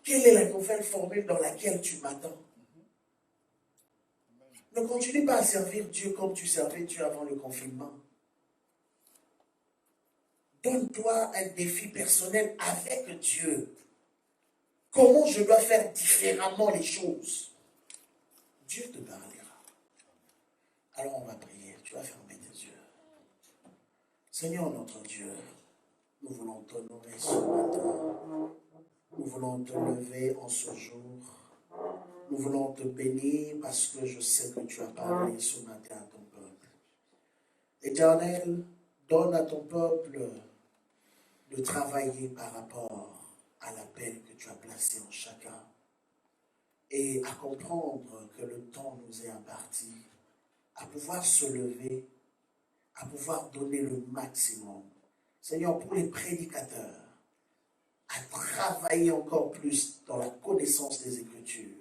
Quelle est la nouvelle formule dans laquelle tu m'attends? Ne continue pas à servir Dieu comme tu servais Dieu avant le confinement. Donne-toi un défi personnel avec Dieu. Comment je dois faire différemment les choses? Dieu te parlera. Alors on va prier. Tu vas fermer tes yeux. Seigneur notre Dieu, nous voulons t'honorer ce matin. Nous voulons te lever en ce jour. Nous voulons te bénir parce que je sais que tu as parlé ce matin à ton peuple. Éternel, donne à ton peuple de travailler par rapport à l'appel que tu as placé en chacun et à comprendre que le temps nous est imparti, à pouvoir se lever, à pouvoir donner le maximum. Seigneur, pour les prédicateurs, à travailler encore plus dans la connaissance des Écritures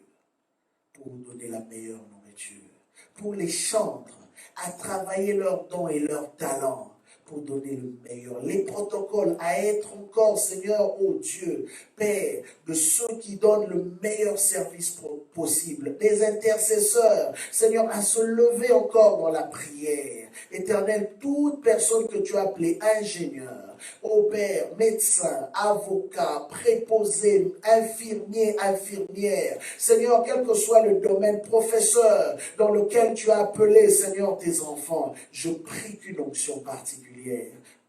pour nous donner la meilleure nourriture. Pour les chantres, à travailler leurs dons et leurs talents pour donner le meilleur. Les protocoles, à être encore, Seigneur, ô Dieu, Père, de ceux qui donnent le meilleur service possible. Des intercesseurs, Seigneur, à se lever encore dans la prière. Éternel, toute personne que tu as appelée ingénieur, ô Père, médecin, avocat, préposé, infirmier, infirmière, Seigneur, quel que soit le domaine, professeur dans lequel tu as appelé, Seigneur, tes enfants, je prie qu'une onction particulière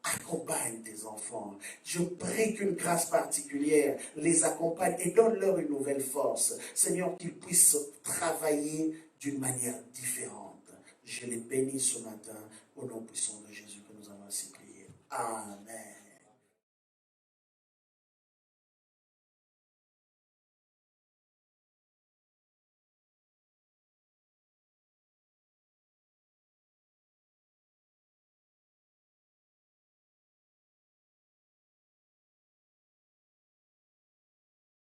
accompagne tes enfants. Je prie qu'une grâce particulière les accompagne et donne-leur une nouvelle force. Seigneur, qu'ils puissent travailler d'une manière différente. Je les bénis ce matin au nom puissant de Jésus que nous avons ainsi prié. Amen.